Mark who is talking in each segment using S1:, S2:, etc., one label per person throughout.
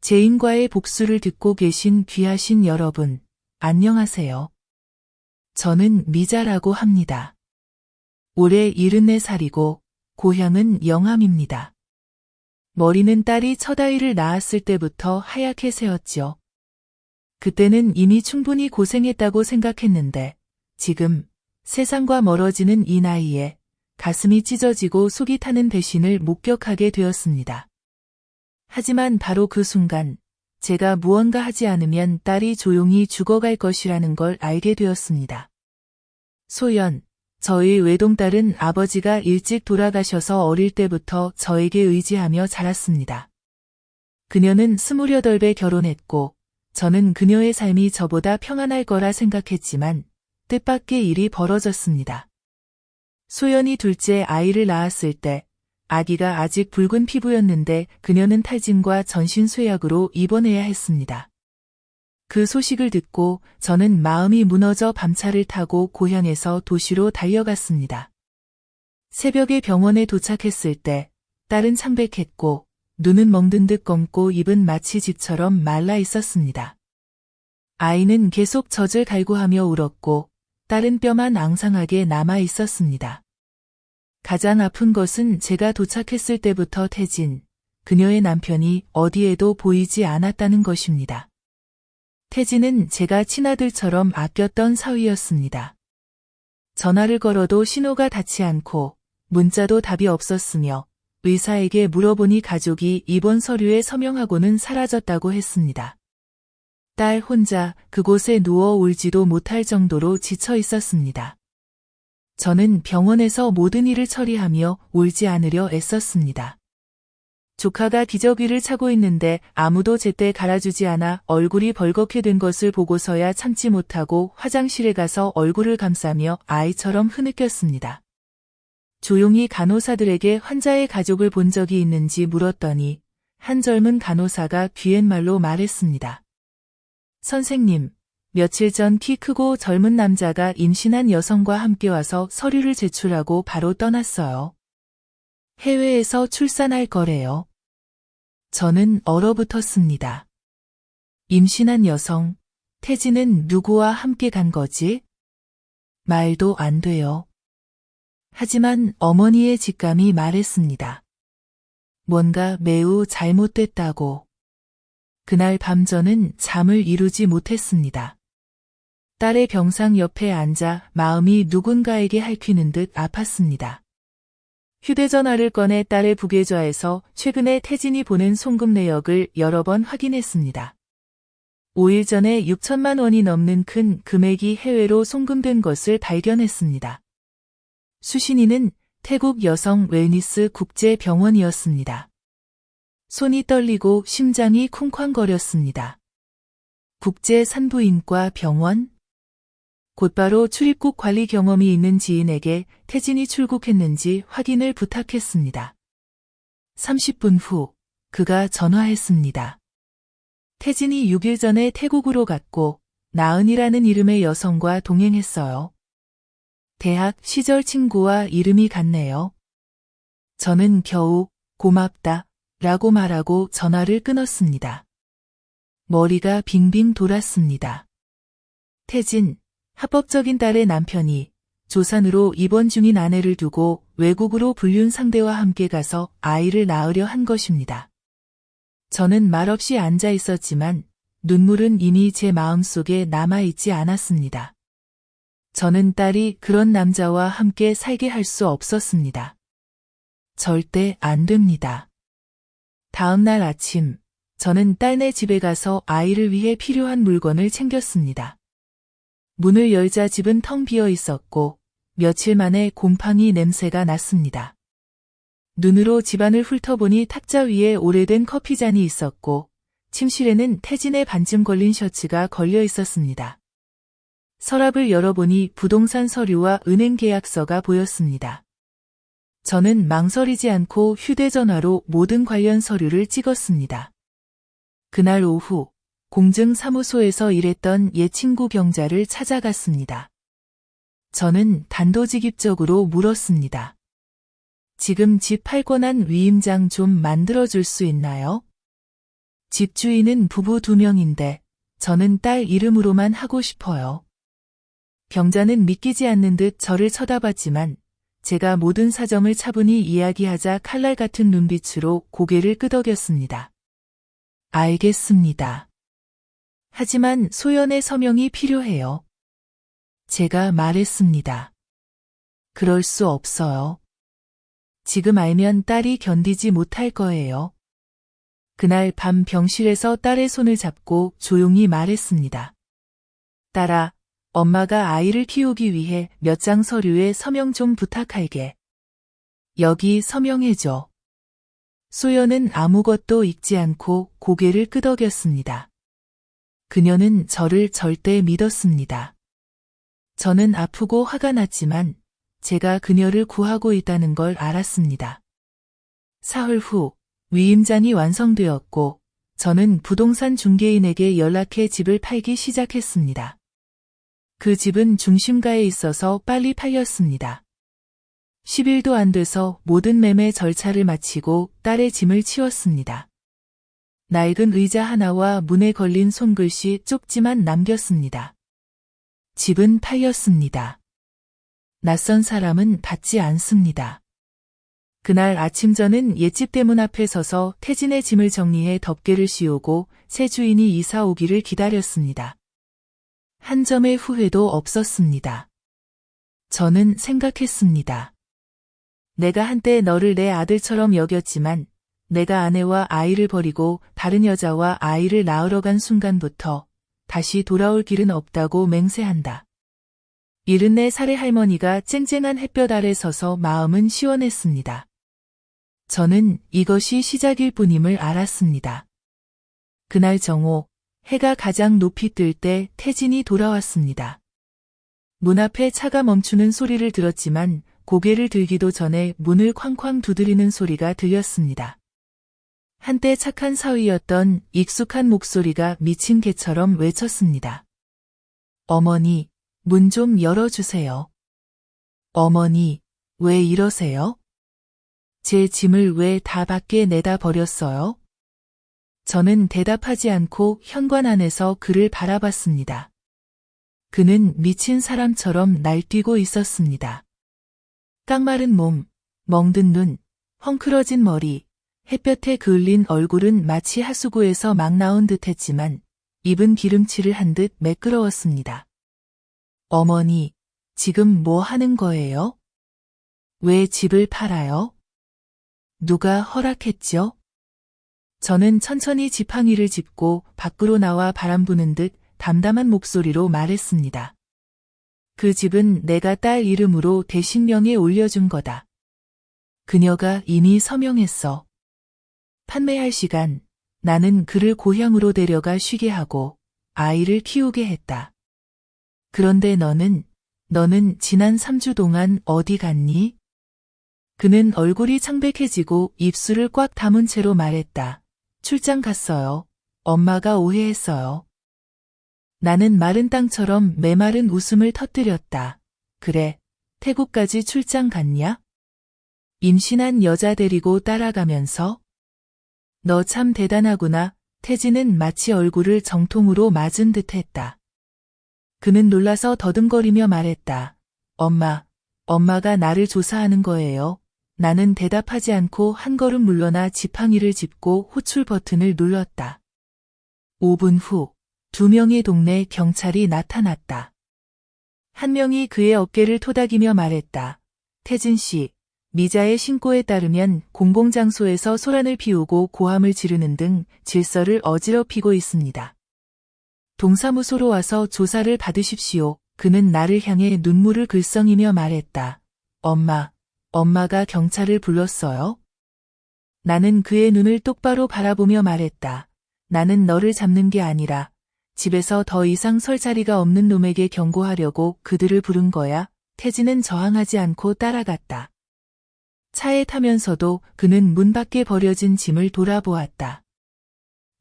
S1: 제인과의 복수를 듣고 계신 귀하신 여러분, 안녕하세요. 저는 미자라고 합니다. 올해 74살이고 고향은 영암입니다. 머리는 딸이 첫 아이를 낳았을 때부터 하얗게 새었지요. 그때는 이미 충분히 고생했다고 생각했는데 지금 세상과 멀어지는 이 나이에 가슴이 찢어지고 속이 타는 배신을 목격하게 되었습니다. 하지만 바로 그 순간 제가 무언가 하지 않으면 딸이 조용히 죽어갈 것이라는 걸 알게 되었습니다. 소연, 저희 외동딸은 아버지가 일찍 돌아가셔서 어릴 때부터 저에게 의지하며 자랐습니다. 그녀는 28에 결혼했고 저는 그녀의 삶이 저보다 평안할 거라 생각했지만 뜻밖의 일이 벌어졌습니다. 소연이 둘째 아이를 낳았을 때 아기가 아직 붉은 피부였는데 그녀는 탈진과 전신쇠약으로 입원해야 했습니다. 그 소식을 듣고 저는 마음이 무너져 밤차를 타고 고향에서 도시로 달려갔습니다. 새벽에 병원에 도착했을 때 딸은 창백했고 눈은 멍든 듯 검고 입은 마치 집처럼 말라 있었습니다. 아이는 계속 젖을 갈구하며 울었고 딸은 뼈만 앙상하게 남아 있었습니다. 가장 아픈 것은 제가 도착했을 때부터 태진, 그녀의 남편이 어디에도 보이지 않았다는 것입니다. 태진은 제가 친아들처럼 아꼈던 사위였습니다. 전화를 걸어도 신호가 닿지 않고 문자도 답이 없었으며 의사에게 물어보니 가족이 입원 서류에 서명하고는 사라졌다고 했습니다. 딸 혼자 그곳에 누워 울지도 못할 정도로 지쳐 있었습니다. 저는 병원에서 모든 일을 처리하며 울지 않으려 애썼습니다. 조카가 기저귀를 차고 있는데 아무도 제때 갈아주지 않아 얼굴이 벌겋게 된 것을 보고서야 참지 못하고 화장실에 가서 얼굴을 감싸며 아이처럼 흐느꼈습니다. 조용히 간호사들에게 환자의 가족을 본 적이 있는지 물었더니 한 젊은 간호사가 귀옛말로 말했습니다. 선생님, 며칠 전 키 크고 젊은 남자가 임신한 여성과 함께 와서 서류를 제출하고 바로 떠났어요. 해외에서 출산할 거래요. 저는 얼어붙었습니다. 임신한 여성, 태진은 누구와 함께 간 거지? 말도 안 돼요. 하지만 어머니의 직감이 말했습니다. 뭔가 매우 잘못됐다고. 그날 밤 저는 잠을 이루지 못했습니다. 딸의 병상 옆에 앉아 마음이 누군가에게 핥히는 듯 아팠습니다. 휴대전화를 꺼내 딸의 부계좌에서 최근에 태진이 보낸 송금 내역을 여러 번 확인했습니다. 5일 전에 6천만 원이 넘는 큰 금액이 해외로 송금된 것을 발견했습니다. 수신인은 태국 여성 웰니스 국제병원이었습니다. 손이 떨리고 심장이 쿵쾅거렸습니다. 국제산부인과 병원? 곧바로 출입국 관리 경험이 있는 지인에게 태진이 출국했는지 확인을 부탁했습니다. 30분 후 그가 전화했습니다. 태진이 6일 전에 태국으로 갔고 나은이라는 이름의 여성과 동행했어요. 대학 시절 친구와 이름이 같네요. 저는 겨우 고맙다 라고 말하고 전화를 끊었습니다. 머리가 빙빙 돌았습니다. 태진, 합법적인 딸의 남편이 조산으로 입원 중인 아내를 두고 외국으로 불륜 상대와 함께 가서 아이를 낳으려 한 것입니다. 저는 말없이 앉아 있었지만 눈물은 이미 제 마음속에 남아있지 않았습니다. 저는 딸이 그런 남자와 함께 살게 할 수 없었습니다. 절대 안 됩니다. 다음 날 아침, 저는 딸네 집에 가서 아이를 위해 필요한 물건을 챙겼습니다. 문을 열자 집은 텅 비어 있었고 며칠 만에 곰팡이 냄새가 났습니다. 눈으로 집안을 훑어보니 탁자 위에 오래된 커피잔이 있었고 침실에는 태진의 반쯤 걸린 셔츠가 걸려 있었습니다. 서랍을 열어보니 부동산 서류와 은행 계약서가 보였습니다. 저는 망설이지 않고 휴대전화로 모든 관련 서류를 찍었습니다. 그날 오후 공증사무소에서 일했던 옛 친구 경자를 찾아갔습니다. 저는 단도직입적으로 물었습니다. 지금 집 팔고 난 위임장 좀 만들어줄 수 있나요? 집주인은 부부 2명인데 저는 딸 이름으로만 하고 싶어요. 병자는 믿기지 않는 듯 저를 쳐다봤지만 제가 모든 사정을 차분히 이야기하자 칼날 같은 눈빛으로 고개를 끄덕였습니다. 알겠습니다. 하지만 소연의 서명이 필요해요. 제가 말했습니다. 그럴 수 없어요. 지금 알면 딸이 견디지 못할 거예요. 그날 밤 병실에서 딸의 손을 잡고 조용히 말했습니다. 딸아, 엄마가 아이를 키우기 위해 몇 장 서류에 서명 좀 부탁할게. 여기 서명해줘. 소연은 아무것도 읽지 않고 고개를 끄덕였습니다. 그녀는 저를 절대 믿었습니다. 저는 아프고 화가 났지만 제가 그녀를 구하고 있다는 걸 알았습니다. 사흘 후 위임장이 완성되었고 저는 부동산 중개인에게 연락해 집을 팔기 시작했습니다. 그 집은 중심가에 있어서 빨리 팔렸습니다. 10일도 안 돼서 모든 매매 절차를 마치고 딸의 짐을 치웠습니다. 낡은 의자 하나와 문에 걸린 손글씨 쪽지만 남겼습니다. 집은 팔렸습니다. 낯선 사람은 받지 않습니다. 그날 아침 저는 옛집 대문 앞에 서서 태진의 짐을 정리해 덮개를 씌우고 새 주인이 이사 오기를 기다렸습니다. 한 점의 후회도 없었습니다. 저는 생각했습니다. 내가 한때 너를 내 아들처럼 여겼지만 내가 아내와 아이를 버리고 다른 여자와 아이를 낳으러 간 순간부터 다시 돌아올 길은 없다고 맹세한다. 74살의 할머니가 쨍쨍한 햇볕 아래 서서 마음은 시원했습니다. 저는 이것이 시작일 뿐임을 알았습니다. 그날 정오, 해가 가장 높이 뜰 때 태진이 돌아왔습니다. 문 앞에 차가 멈추는 소리를 들었지만 고개를 들기도 전에 문을 쾅쾅 두드리는 소리가 들렸습니다. 한때 착한 사위였던 익숙한 목소리가 미친 개처럼 외쳤습니다. 어머니, 문 좀 열어주세요. 어머니, 왜 이러세요? 제 짐을 왜 다 밖에 내다 버렸어요? 저는 대답하지 않고 현관 안에서 그를 바라봤습니다. 그는 미친 사람처럼 날뛰고 있었습니다. 깡마른 몸, 멍든 눈, 헝클어진 머리, 햇볕에 그을린 얼굴은 마치 하수구에서 막 나온 듯 했지만 입은 기름칠을 한 듯 매끄러웠습니다. 어머니, 지금 뭐 하는 거예요? 왜 집을 팔아요? 누가 허락했죠? 저는 천천히 지팡이를 짚고 밖으로 나와 바람 부는 듯 담담한 목소리로 말했습니다. 그 집은 내가 딸 이름으로 대신명에 올려준 거다. 그녀가 이미 서명했어. 판매할 시간, 나는 그를 고향으로 데려가 쉬게 하고 아이를 키우게 했다. 그런데 너는 지난 3주 동안 어디 갔니? 그는 얼굴이 창백해지고 입술을 꽉 다문 채로 말했다. 출장 갔어요. 엄마가 오해했어요. 나는 마른 땅처럼 메마른 웃음을 터뜨렸다. 그래, 태국까지 출장 갔냐? 임신한 여자 데리고 따라가면서? 너 참 대단하구나. 태진은 마치 얼굴을 정통으로 맞은 듯 했다. 그는 놀라서 더듬거리며 말했다. 엄마가 나를 조사하는 거예요. 나는 대답하지 않고 한 걸음 물러나 지팡이를 짚고 호출 버튼을 눌렀다. 5분 후 2명의 동네 경찰이 나타났다. 한 명이 그의 어깨를 토닥이며 말했다. 태진 씨, 미자의 신고에 따르면 공공장소에서 소란을 피우고 고함을 지르는 등 질서를 어지럽히고 있습니다. 동사무소로 와서 조사를 받으십시오. 그는 나를 향해 눈물을 글썽이며 말했다. 엄마가 경찰을 불렀어요? 나는 그의 눈을 똑바로 바라보며 말했다. 나는 너를 잡는 게 아니라 집에서 더 이상 설 자리가 없는 놈에게 경고하려고 그들을 부른 거야. 태진은 저항하지 않고 따라갔다. 차에 타면서도 그는 문 밖에 버려진 짐을 돌아보았다.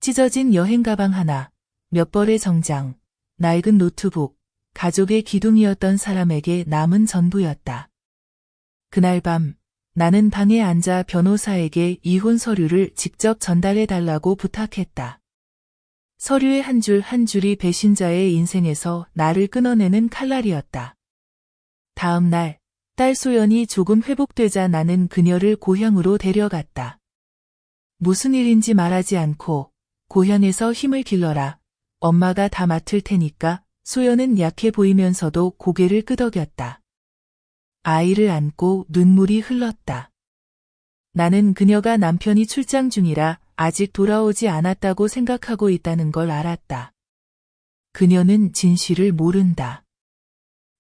S1: 찢어진 여행 가방 하나, 몇 벌의 정장, 낡은 노트북, 가족의 기둥이었던 사람에게 남은 전부였다. 그날 밤 나는 방에 앉아 변호사에게 이혼 서류를 직접 전달해 달라고 부탁했다. 서류의 한 줄 한 줄이 배신자의 인생에서 나를 끊어내는 칼날이었다. 다음 날, 딸 소연이 조금 회복되자 나는 그녀를 고향으로 데려갔다. 무슨 일인지 말하지 않고 고향에서 힘을 길러라. 엄마가 다 맡을 테니까. 소연은 약해 보이면서도 고개를 끄덕였다. 아이를 안고 눈물이 흘렀다. 나는 그녀가 남편이 출장 중이라 아직 돌아오지 않았다고 생각하고 있다는 걸 알았다. 그녀는 진실을 모른다.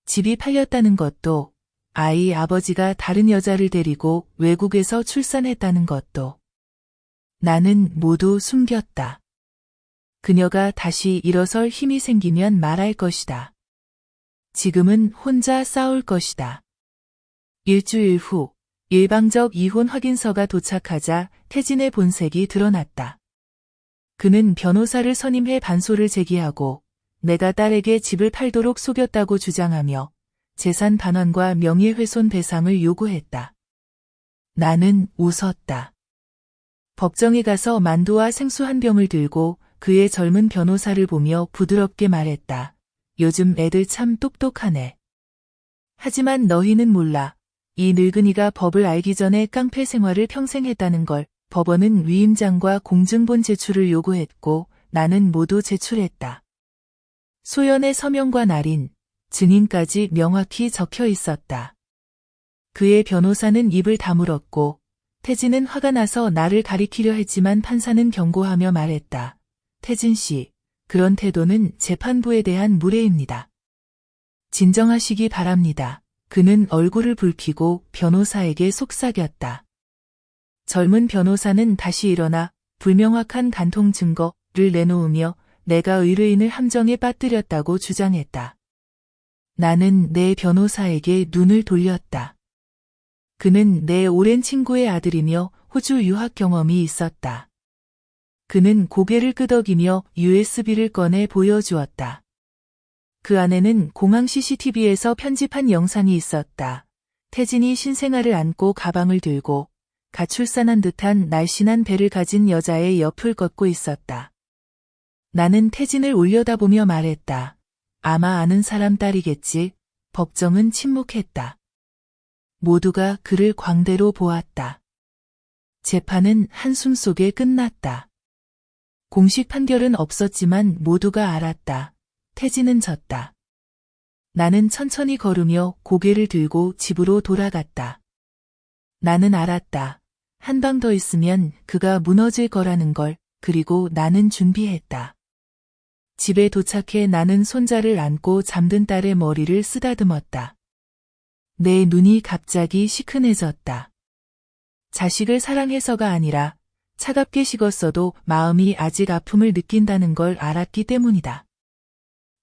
S1: 집이 팔렸다는 것도, 아이 아버지가 다른 여자를 데리고 외국에서 출산했다는 것도. 나는 모두 숨겼다. 그녀가 다시 일어설 힘이 생기면 말할 것이다. 지금은 혼자 싸울 것이다. 일주일 후, 일방적 이혼 확인서가 도착하자 태진의 본색이 드러났다. 그는 변호사를 선임해 반소를 제기하고 내가 딸에게 집을 팔도록 속였다고 주장하며 재산 반환과 명예훼손 배상을 요구했다. 나는 웃었다. 법정에 가서 만두와 생수 한 병을 들고 그의 젊은 변호사를 보며 부드럽게 말했다. 요즘 애들 참 똑똑하네. 하지만 너희는 몰라. 이 늙은이가 법을 알기 전에 깡패 생활을 평생 했다는 걸. 법원은 위임장과 공증본 제출을 요구했고 나는 모두 제출했다. 소연의 서명과 날인, 증인까지 명확히 적혀 있었다. 그의 변호사는 입을 다물었고 태진은 화가 나서 나를 가리키려 했지만 판사는 경고하며 말했다. 태진 씨, 그런 태도는 재판부에 대한 무례입니다. 진정하시기 바랍니다. 그는 얼굴을 붉히고 변호사에게 속삭였다. 젊은 변호사는 다시 일어나 불명확한 간통 증거를 내놓으며 내가 의뢰인을 함정에 빠뜨렸다고 주장했다. 나는 내 변호사에게 눈을 돌렸다. 그는 내 오랜 친구의 아들이며 호주 유학 경험이 있었다. 그는 고개를 끄덕이며 USB를 꺼내 보여주었다. 그 안에는 공항 CCTV에서 편집한 영상이 있었다. 태진이 신생아를 안고 가방을 들고 가출산한 듯한 날씬한 배를 가진 여자의 옆을 걷고 있었다. 나는 태진을 올려다보며 말했다. 아마 아는 사람 딸이겠지. 법정은 침묵했다. 모두가 그를 광대로 보았다. 재판은 한숨 속에 끝났다. 공식 판결은 없었지만 모두가 알았다. 태진은 졌다. 나는 천천히 걸으며 고개를 들고 집으로 돌아갔다. 나는 알았다. 한 방 더 있으면 그가 무너질 거라는 걸. 그리고 나는 준비했다. 집에 도착해 나는 손자를 안고 잠든 딸의 머리를 쓰다듬었다. 내 눈이 갑자기 시큰해졌다. 자식을 사랑해서가 아니라 차갑게 식었어도 마음이 아직 아픔을 느낀다는 걸 알았기 때문이다.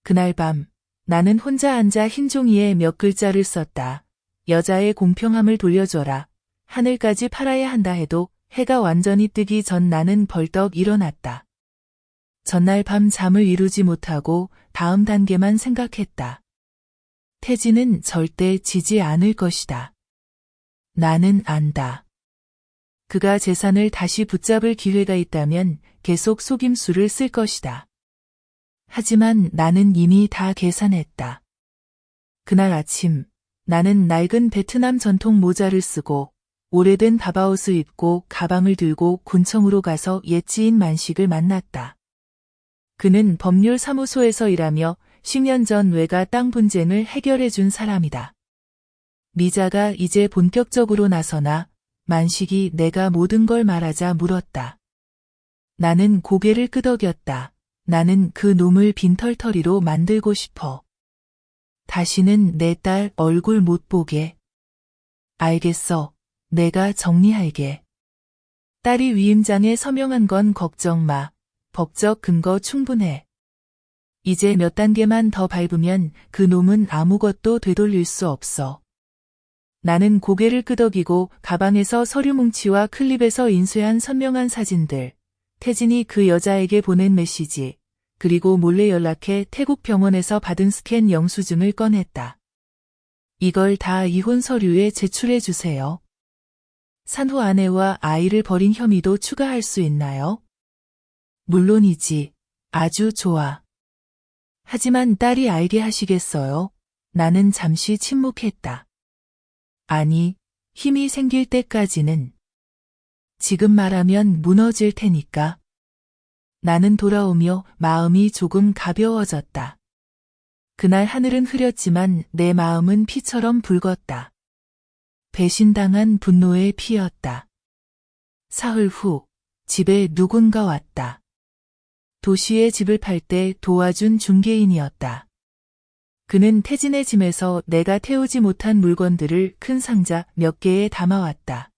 S1: 그날 밤 나는 혼자 앉아 흰 종이에 몇 글자를 썼다. 여자의 공평함을 돌려줘라. 하늘까지 팔아야 한다 해도 해가 완전히 뜨기 전 나는 벌떡 일어났다. 전날 밤 잠을 이루지 못하고 다음 단계만 생각했다. 태진은 절대 지지 않을 것이다. 나는 안다. 그가 재산을 다시 붙잡을 기회가 있다면 계속 속임수를 쓸 것이다. 하지만 나는 이미 다 계산했다. 그날 아침 나는 낡은 베트남 전통 모자를 쓰고 오래된 바바옷을 입고 가방을 들고 군청으로 가서 옛 지인 만식을 만났다. 그는 법률사무소에서 일하며 10년 전 외가 땅 분쟁을 해결해 준 사람이다. 미자가 이제 본격적으로 나서나 만식이 내가 모든 걸 말하자 물었다. 나는 고개를 끄덕였다. 나는 그 놈을 빈털터리로 만들고 싶어. 다시는 내 딸 얼굴 못 보게. 알겠어. 내가 정리할게. 딸이 위임장에 서명한 건 걱정 마. 법적 근거 충분해. 이제 몇 단계만 더 밟으면 그 놈은 아무것도 되돌릴 수 없어. 나는 고개를 끄덕이고 가방에서 서류 뭉치와 클립에서 인쇄한 선명한 사진들, 태진이 그 여자에게 보낸 메시지, 그리고 몰래 연락해 태국 병원에서 받은 스캔 영수증을 꺼냈다. 이걸 다 이혼 서류에 제출해 주세요. 산후 아내와 아이를 버린 혐의도 추가할 수 있나요? 물론이지. 아주 좋아. 하지만 딸이 알게 하시겠어요? 나는 잠시 침묵했다. 아니, 힘이 생길 때까지는. 지금 말하면 무너질 테니까. 나는 돌아오며 마음이 조금 가벼워졌다. 그날 하늘은 흐렸지만 내 마음은 피처럼 붉었다. 배신당한 분노에 피었다. 사흘 후 집에 누군가 왔다. 도시에 집을 팔 때 도와준 중개인이었다. 그는 태진의 짐에서 내가 태우지 못한 물건들을 큰 상자 몇 개에 담아왔다.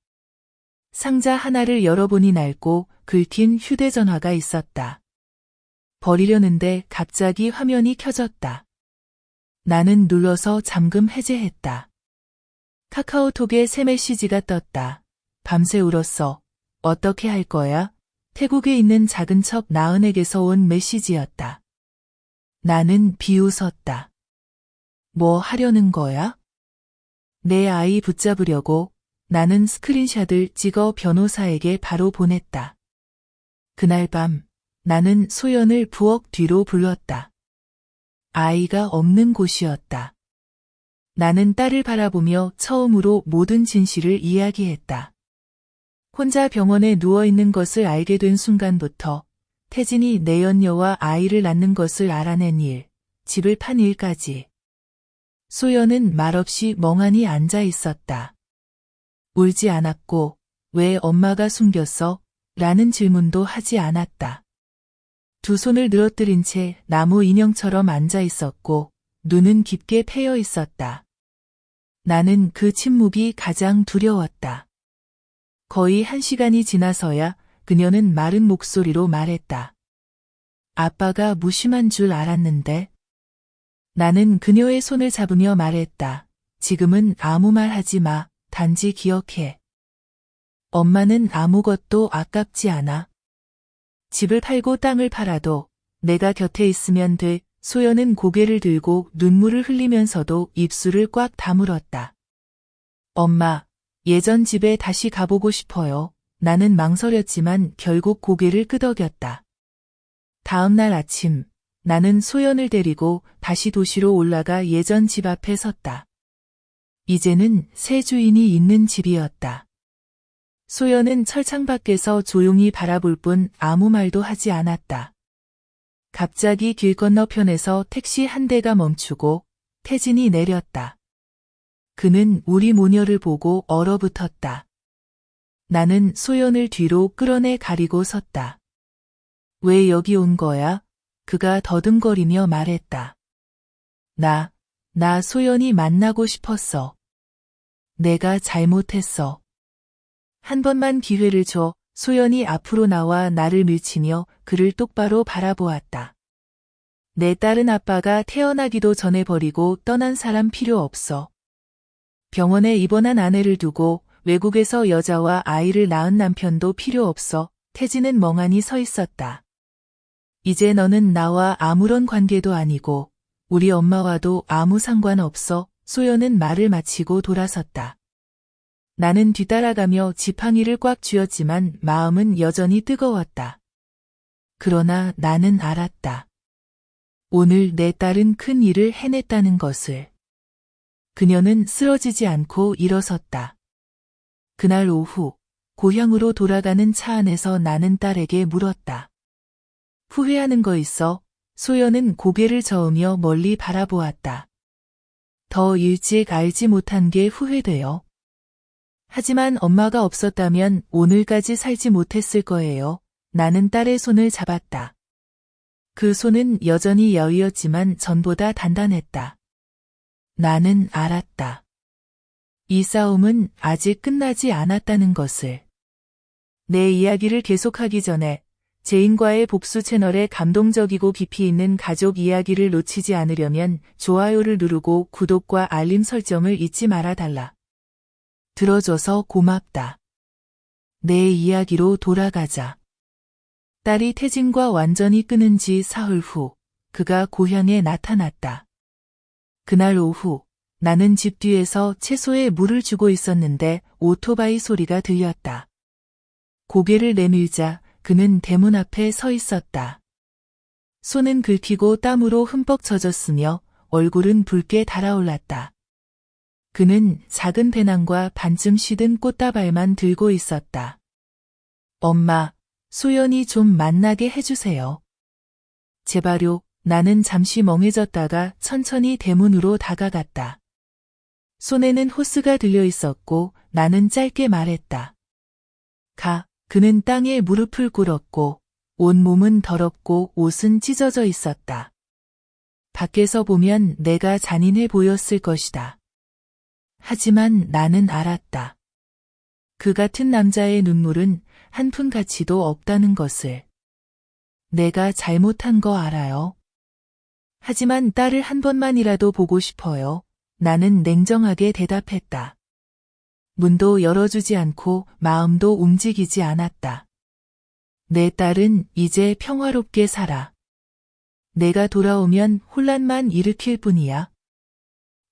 S1: 상자 하나를 열어보니 낡고 긁힌 휴대전화가 있었다. 버리려는데 갑자기 화면이 켜졌다. 나는 눌러서 잠금 해제했다. 카카오톡에 새 메시지가 떴다. 밤새 울었어. 어떻게 할 거야? 태국에 있는 작은 척 나은에게서 온 메시지였다. 나는 비웃었다. 뭐 하려는 거야? 내 아이 붙잡으려고. 나는 스크린샷을 찍어 변호사에게 바로 보냈다. 그날 밤 나는 소연을 부엌 뒤로 불렀다. 아이가 없는 곳이었다. 나는 딸을 바라보며 처음으로 모든 진실을 이야기했다. 혼자 병원에 누워있는 것을 알게 된 순간부터 태진이 내연녀와 아이를 낳는 것을 알아낸 일, 집을 판 일까지. 소연은 말없이 멍하니 앉아 있었다. 울지 않았고 왜 엄마가 숨겼어? 라는 질문도 하지 않았다. 두 손을 늘어뜨린 채 나무 인형처럼 앉아 있었고 눈은 깊게 패여 있었다. 나는 그 침묵이 가장 두려웠다. 거의 1시간이 지나서야 그녀는 마른 목소리로 말했다. 아빠가 무심한 줄 알았는데. 나는 그녀의 손을 잡으며 말했다. 지금은 아무 말 하지 마. 단지 기억해. 엄마는 아무것도 아깝지 않아. 집을 팔고 땅을 팔아도 내가 곁에 있으면 돼. 소연은 고개를 들고 눈물을 흘리면서도 입술을 꽉 다물었다. 엄마, 예전 집에 다시 가보고 싶어요. 나는 망설였지만 결국 고개를 끄덕였다. 다음 날 아침, 나는 소연을 데리고 다시 도시로 올라가 예전 집 앞에 섰다. 이제는 새 주인이 있는 집이었다. 소연은 철창 밖에서 조용히 바라볼 뿐 아무 말도 하지 않았다. 갑자기 길 건너편에서 택시 한 대가 멈추고 태진이 내렸다. 그는 우리 모녀를 보고 얼어붙었다. 나는 소연을 뒤로 끌어내 가리고 섰다. 왜 여기 온 거야? 그가 더듬거리며 말했다. 나 소연이 만나고 싶었어. 내가 잘못했어. 한 번만 기회를 줘. 소연이 앞으로 나와 나를 밀치며 그를 똑바로 바라보았다. 내 딸은 아빠가 태어나기도 전에 버리고 떠난 사람 필요 없어. 병원에 입원한 아내를 두고 외국에서 여자와 아이를 낳은 남편도 필요 없어. 태진은 멍하니 서 있었다. 이제 너는 나와 아무런 관계도 아니고 우리 엄마와도 아무 상관없어. 소연은 말을 마치고 돌아섰다. 나는 뒤따라가며 지팡이를 꽉 쥐었지만 마음은 여전히 뜨거웠다. 그러나 나는 알았다. 오늘 내 딸은 큰 일을 해냈다는 것을. 그녀는 쓰러지지 않고 일어섰다. 그날 오후 고향으로 돌아가는 차 안에서 나는 딸에게 물었다. 후회하는 거 있어? 소연은 고개를 저으며 멀리 바라보았다. 더 일찍 알지 못한 게 후회돼요. 하지만 엄마가 없었다면 오늘까지 살지 못했을 거예요. 나는 딸의 손을 잡았다. 그 손은 여전히 여위었지만 전보다 단단했다. 나는 알았다. 이 싸움은 아직 끝나지 않았다는 것을. 내 이야기를 계속하기 전에 제인과의 복수 채널에 감동적이고 깊이 있는 가족 이야기를 놓치지 않으려면 좋아요를 누르고 구독과 알림 설정을 잊지 말아달라. 들어줘서 고맙다. 내 이야기로 돌아가자. 딸이 태진과 완전히 끊은 지 사흘 후 그가 고향에 나타났다. 그날 오후 나는 집 뒤에서 채소에 물을 주고 있었는데 오토바이 소리가 들렸다. 고개를 내밀자 그는 대문 앞에 서 있었다. 손은 긁히고 땀으로 흠뻑 젖었으며 얼굴은 붉게 달아올랐다. 그는 작은 배낭과 반쯤 시든 꽃다발만 들고 있었다. 엄마, 소연이 좀 만나게 해주세요. 제발요. 나는 잠시 멍해졌다가 천천히 대문으로 다가갔다. 손에는 호스가 들려 있었고 나는 짧게 말했다. 가. 그는 땅에 무릎을 꿇었고 온몸은 더럽고 옷은 찢어져 있었다. 밖에서 보면 내가 잔인해 보였을 것이다. 하지만 나는 알았다. 그 같은 남자의 눈물은 한 푼 가치도 없다는 것을. 내가 잘못한 거 알아요. 하지만 딸을 한 번만이라도 보고 싶어요. 나는 냉정하게 대답했다. 문도 열어주지 않고 마음도 움직이지 않았다. 내 딸은 이제 평화롭게 살아. 내가 돌아오면 혼란만 일으킬 뿐이야.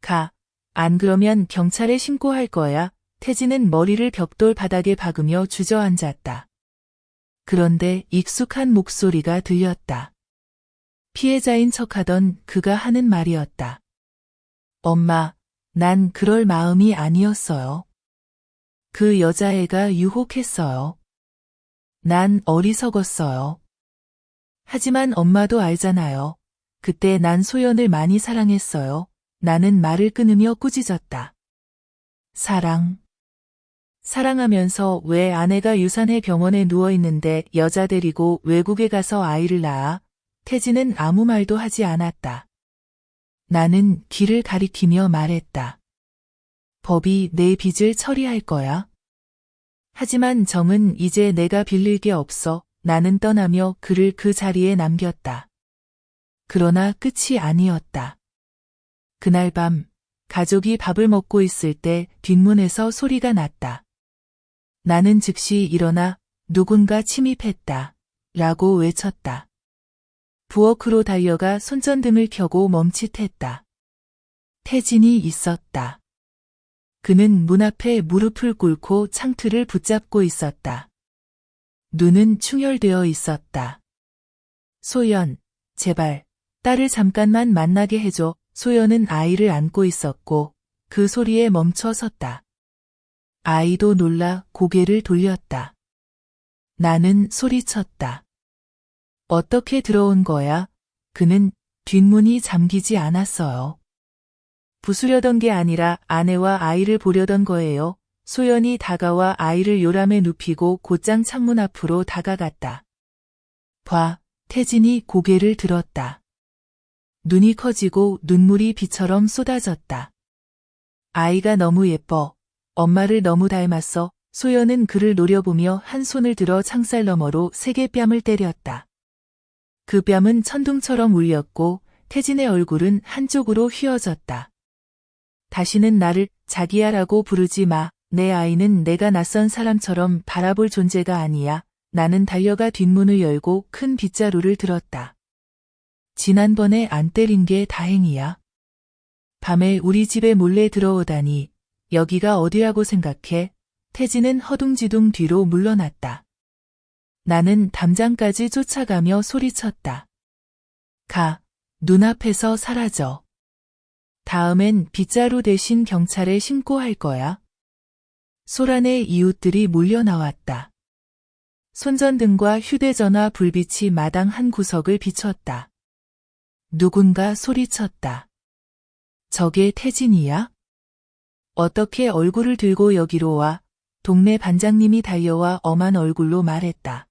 S1: 가. 안 그러면 경찰에 신고할 거야. 태진은 머리를 벽돌 바닥에 박으며 주저앉았다. 그런데 익숙한 목소리가 들렸다. 피해자인 척하던 그가 하는 말이었다. 엄마, 난 그럴 마음이 아니었어요. 그 여자애가 유혹했어요. 난 어리석었어요. 하지만 엄마도 알잖아요. 그때 난 소연을 많이 사랑했어요. 나는 말을 끊으며 꾸짖었다. 사랑하면서 왜 아내가 유산해 병원에 누워있는데 여자 데리고 외국에 가서 아이를 낳아? 태진은 아무 말도 하지 않았다. 나는 귀를 가리키며 말했다. 법이 내 빚을 처리할 거야. 하지만 정은 이제 내가 빌릴 게 없어. 나는 떠나며 그를 그 자리에 남겼다. 그러나 끝이 아니었다. 그날 밤 가족이 밥을 먹고 있을 때 뒷문에서 소리가 났다. 나는 즉시 일어나 누군가 침입했다. 라고 외쳤다. 부엌으로 달려가 손전등을 켜고 멈칫했다. 태진이 있었다. 그는 문 앞에 무릎을 꿇고 창틀을 붙잡고 있었다. 눈은 충혈되어 있었다. 소연, 제발, 딸을 잠깐만 만나게 해줘. 소연은 아이를 안고 있었고 그 소리에 멈춰 섰다. 아이도 놀라 고개를 돌렸다. 나는 소리쳤다. 어떻게 들어온 거야? 그는 뒷문이 잠기지 않았어요. 부수려던 게 아니라 아내와 아이를 보려던 거예요. 소연이 다가와 아이를 요람에 눕히고 곧장 창문 앞으로 다가갔다. 봐, 태진이 고개를 들었다. 눈이 커지고 눈물이 비처럼 쏟아졌다. 아이가 너무 예뻐. 엄마를 너무 닮았어. 소연은 그를 노려보며 한 손을 들어 창살 너머로 세게 뺨을 때렸다. 그 뺨은 천둥처럼 울렸고 태진의 얼굴은 한쪽으로 휘어졌다. 다시는 나를 자기야라고 부르지 마. 내 아이는 내가 낯선 사람처럼 바라볼 존재가 아니야. 나는 달려가 뒷문을 열고 큰 빗자루를 들었다. 지난번에 안 때린 게 다행이야. 밤에 우리 집에 몰래 들어오다니. 여기가 어디라고 생각해? 태진은 허둥지둥 뒤로 물러났다. 나는 담장까지 쫓아가며 소리쳤다. 가. 눈앞에서 사라져. 다음엔 빗자루 대신 경찰에 신고할 거야. 소란의 이웃들이 몰려 나왔다. 손전등과 휴대전화 불빛이 마당 한 구석을 비췄다. 누군가 소리쳤다. 저게 태진이야? 어떻게 얼굴을 들고 여기로 와? 동네 반장님이 달려와 엄한 얼굴로 말했다.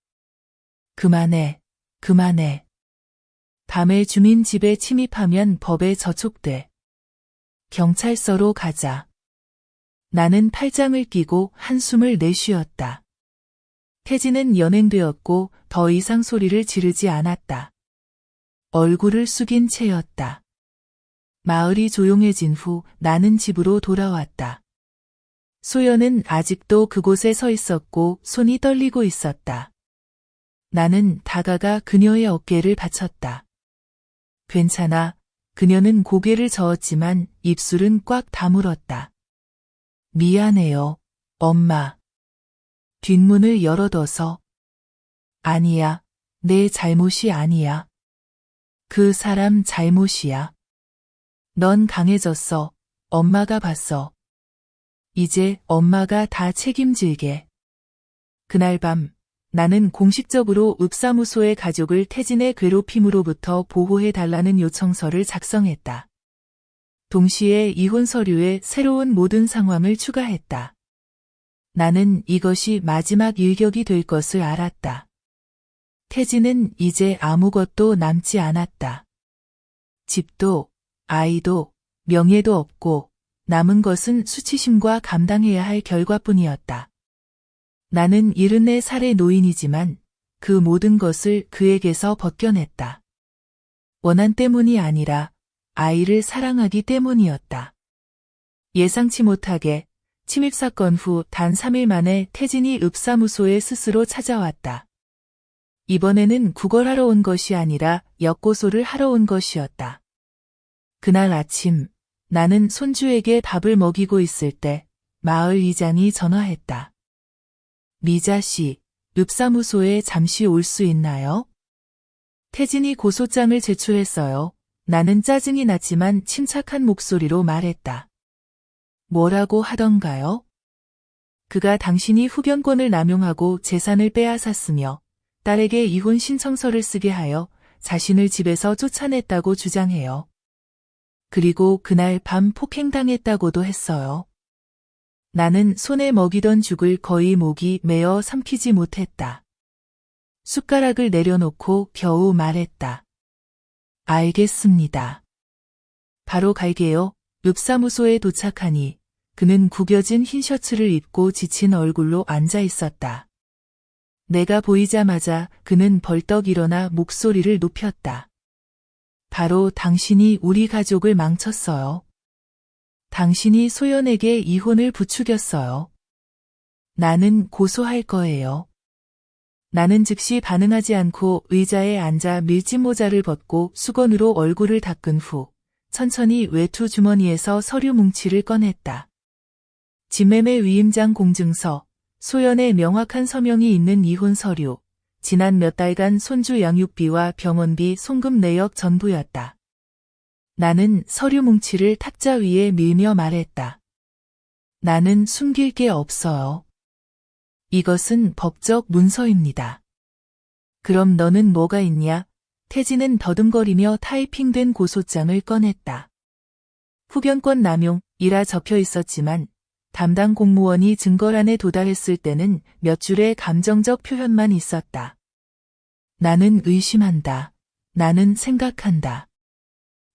S1: 그만해. 밤에 주민 집에 침입하면 법에 저촉돼. 경찰서로 가자. 나는 팔짱을 끼고 한숨을 내쉬었다. 태진은 연행되었고 더 이상 소리를 지르지 않았다. 얼굴을 숙인 채였다. 마을이 조용해진 후 나는 집으로 돌아왔다. 소연은 아직도 그곳에 서 있었고 손이 떨리고 있었다. 나는 다가가 그녀의 어깨를 받쳤다. 괜찮아. 그녀는 고개를 저었지만 입술은 꽉 다물었다. 미안해요, 엄마. 뒷문을 열어둬서. 아니야, 내 잘못이 아니야. 그 사람 잘못이야. 넌 강해졌어. 엄마가 봤어. 이제 엄마가 다 책임질게. 그날 밤 나는 공식적으로 읍사무소의 가족을 태진의 괴롭힘으로부터 보호해달라는 요청서를 작성했다. 동시에 이혼 서류에 새로운 모든 상황을 추가했다. 나는 이것이 마지막 일격이 될 것을 알았다. 태진은 이제 아무것도 남지 않았다. 집도, 아이도, 명예도 없고 남은 것은 수치심과 감당해야 할 결과뿐이었다. 나는 74살의 노인이지만 그 모든 것을 그에게서 벗겨냈다. 원한 때문이 아니라 아이를 사랑하기 때문이었다. 예상치 못하게 침입사건 후 단 3일 만에 태진이 읍사무소에 스스로 찾아왔다. 이번에는 구걸하러 온 것이 아니라 역고소를 하러 온 것이었다. 그날 아침 나는 손주에게 밥을 먹이고 있을 때 마을 이장이 전화했다. 미자 씨, 읍사무소에 잠시 올 수 있나요? 태진이 고소장을 제출했어요. 나는 짜증이 났지만 침착한 목소리로 말했다. 뭐라고 하던가요? 그가 당신이 흡연권을 남용하고 재산을 빼앗았으며 딸에게 이혼 신청서를 쓰게 하여 자신을 집에서 쫓아냈다고 주장해요. 그리고 그날 밤 폭행당했다고도 했어요. 나는 손에 먹이던 죽을 거의 목이 메어 삼키지 못했다. 숟가락을 내려놓고 겨우 말했다. 알겠습니다. 바로 갈게요. 읍사무소에 도착하니 그는 구겨진 흰 셔츠를 입고 지친 얼굴로 앉아 있었다. 내가 보이자마자 그는 벌떡 일어나 목소리를 높였다. 바로 당신이 우리 가족을 망쳤어요. 당신이 소연에게 이혼을 부추겼어요. 나는 고소할 거예요. 나는 즉시 반응하지 않고 의자에 앉아 밀짚 모자를 벗고 수건으로 얼굴을 닦은 후 천천히 외투 주머니에서 서류 뭉치를 꺼냈다. 집매매 위임장 공증서, 소연의 명확한 서명이 있는 이혼 서류, 지난 몇 달간 손주 양육비와 병원비 송금 내역 전부였다. 나는 서류 뭉치를 탁자 위에 밀며 말했다. 나는 숨길 게 없어요. 이것은 법적 문서입니다. 그럼 너는 뭐가 있냐? 태진은 더듬거리며 타이핑된 고소장을 꺼냈다. 흡연권 남용이라 적혀 있었지만 담당 공무원이 증거란에 도달했을 때는 몇 줄의 감정적 표현만 있었다. 나는 의심한다. 나는 생각한다.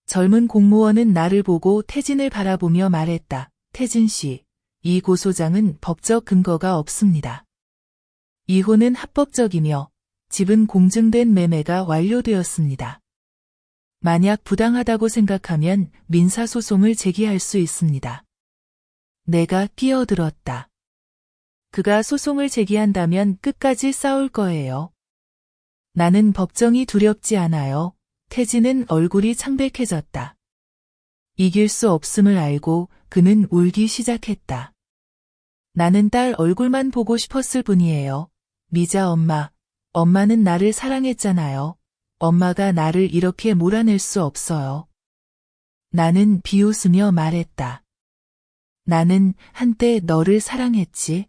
S1: 젊은 공무원은 나를 보고 태진을 바라보며 말했다. 태진 씨, 이 고소장은 법적 근거가 없습니다. 이혼은 합법적이며 집은 공증된 매매가 완료되었습니다. 만약 부당하다고 생각하면 민사소송을 제기할 수 있습니다. 내가 끼어들었다. 그가 소송을 제기한다면 끝까지 싸울 거예요. 나는 법정이 두렵지 않아요. 태진은 얼굴이 창백해졌다. 이길 수 없음을 알고 그는 울기 시작했다. 나는 딸 얼굴만 보고 싶었을 뿐이에요. 미자 엄마, 엄마는 나를 사랑했잖아요. 엄마가 나를 이렇게 몰아낼 수 없어요. 나는 비웃으며 말했다. 나는 한때 너를 사랑했지.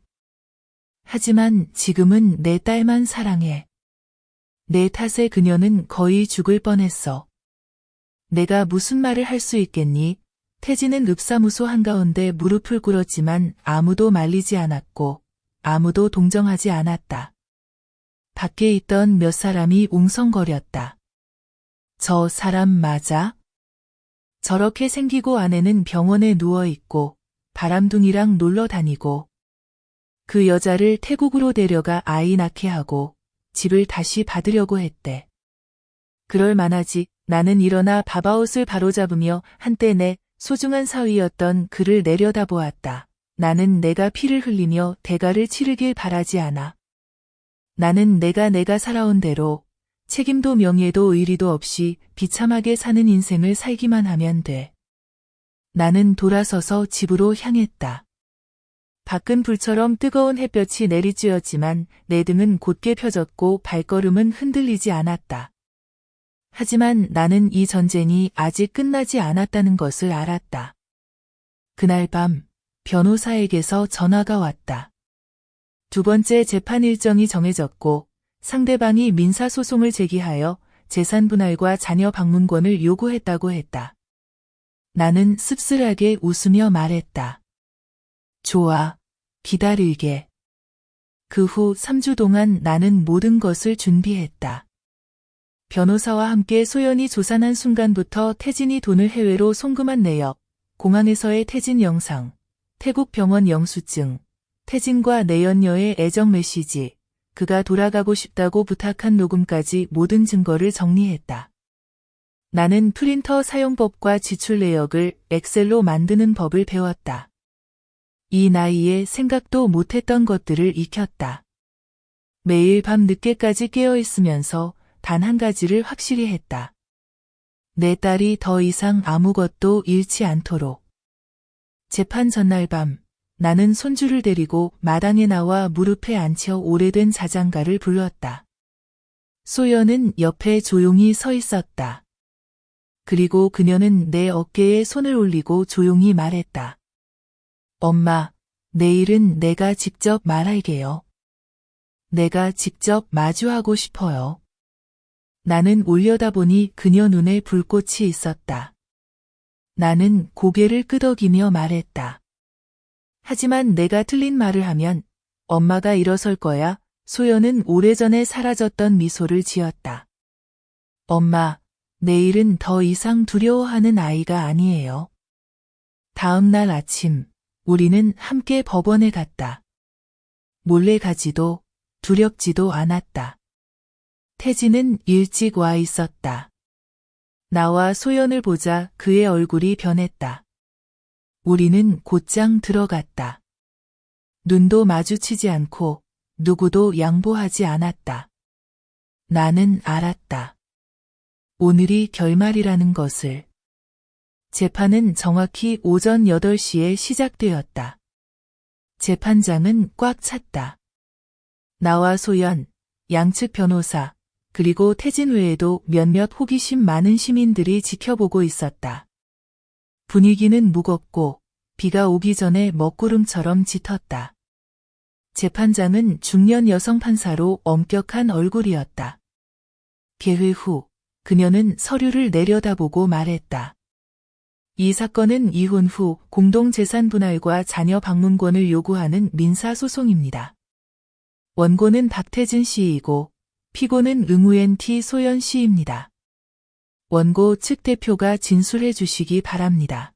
S1: 하지만 지금은 내 딸만 사랑해. 내 탓에 그녀는 거의 죽을 뻔했어. 내가 무슨 말을 할 수 있겠니? 태진은 읍사무소 한가운데 무릎을 꿇었지만 아무도 말리지 않았고 아무도 동정하지 않았다. 밖에 있던 몇 사람이 웅성거렸다. 저 사람 맞아? 저렇게 생기고 아내는 병원에 누워있고 바람둥이랑 놀러 다니고 그 여자를 태국으로 데려가 아이 낳게 하고 집을 다시 받으려고 했대. 그럴 만하지. 나는 일어나 바바옷을 바로잡으며 한때 내 소중한 사위였던 그를 내려다보았다. 나는 내가 피를 흘리며 대가를 치르길 바라지 않아. 나는 내가 살아온 대로 책임도 명예도 의리도 없이 비참하게 사는 인생을 살기만 하면 돼. 나는 돌아서서 집으로 향했다. 밖은 불처럼 뜨거운 햇볕이 내리쬐었지만 내 등은 곧게 펴졌고 발걸음은 흔들리지 않았다. 하지만 나는 이 전쟁이 아직 끝나지 않았다는 것을 알았다. 그날 밤 변호사에게서 전화가 왔다. 두 번째 재판 일정이 정해졌고 상대방이 민사소송을 제기하여 재산 분할과 자녀 방문권을 요구했다고 했다. 나는 씁쓸하게 웃으며 말했다. 좋아, 기다릴게. 그 후 3주 동안 나는 모든 것을 준비했다. 변호사와 함께 소연이 조산한 순간부터 태진이 돈을 해외로 송금한 내역, 공항에서의 태진 영상, 태국 병원 영수증, 태진과 내연녀의 애정 메시지, 그가 돌아가고 싶다고 부탁한 녹음까지 모든 증거를 정리했다. 나는 프린터 사용법과 지출 내역을 엑셀로 만드는 법을 배웠다. 이 나이에 생각도 못했던 것들을 익혔다. 매일 밤 늦게까지 깨어있으면서 단 한 가지를 확실히 했다. 내 딸이 더 이상 아무것도 잃지 않도록. 재판 전날 밤, 나는 손주를 데리고 마당에 나와 무릎에 앉혀 오래된 자장가를 불렀다. 소연은 옆에 조용히 서 있었다. 그리고 그녀는 내 어깨에 손을 올리고 조용히 말했다. 엄마, 내일은 내가 직접 말할게요. 내가 직접 마주하고 싶어요. 나는 올려다보니 그녀 눈에 불꽃이 있었다. 나는 고개를 끄덕이며 말했다. 하지만 내가 틀린 말을 하면 엄마가 일어설 거야. 소연은 오래전에 사라졌던 미소를 지었다. 엄마, 내일은 더 이상 두려워하는 아이가 아니에요. 다음 날 아침, 우리는 함께 법원에 갔다. 몰래 가지도 두렵지도 않았다. 태진은 일찍 와 있었다. 나와 소연을 보자 그의 얼굴이 변했다. 우리는 곧장 들어갔다. 눈도 마주치지 않고 누구도 양보하지 않았다. 나는 알았다. 오늘이 결말이라는 것을. 재판은 정확히 오전 8시에 시작되었다. 재판장은 꽉 찼다. 나와 소연, 양측 변호사, 그리고 태진 외에도 몇몇 호기심 많은 시민들이 지켜보고 있었다. 분위기는 무겁고 비가 오기 전에 먹구름처럼 짙었다. 재판장은 중년 여성 판사로 엄격한 얼굴이었다. 개회 후 그녀는 서류를 내려다보고 말했다. 이 사건은 이혼 후 공동재산 분할과 자녀 방문권을 요구하는 민사소송입니다. 원고는 박태진 씨이고 피고는 응우엔 T 소연 씨입니다. 원고 측 대표가 진술해 주시기 바랍니다.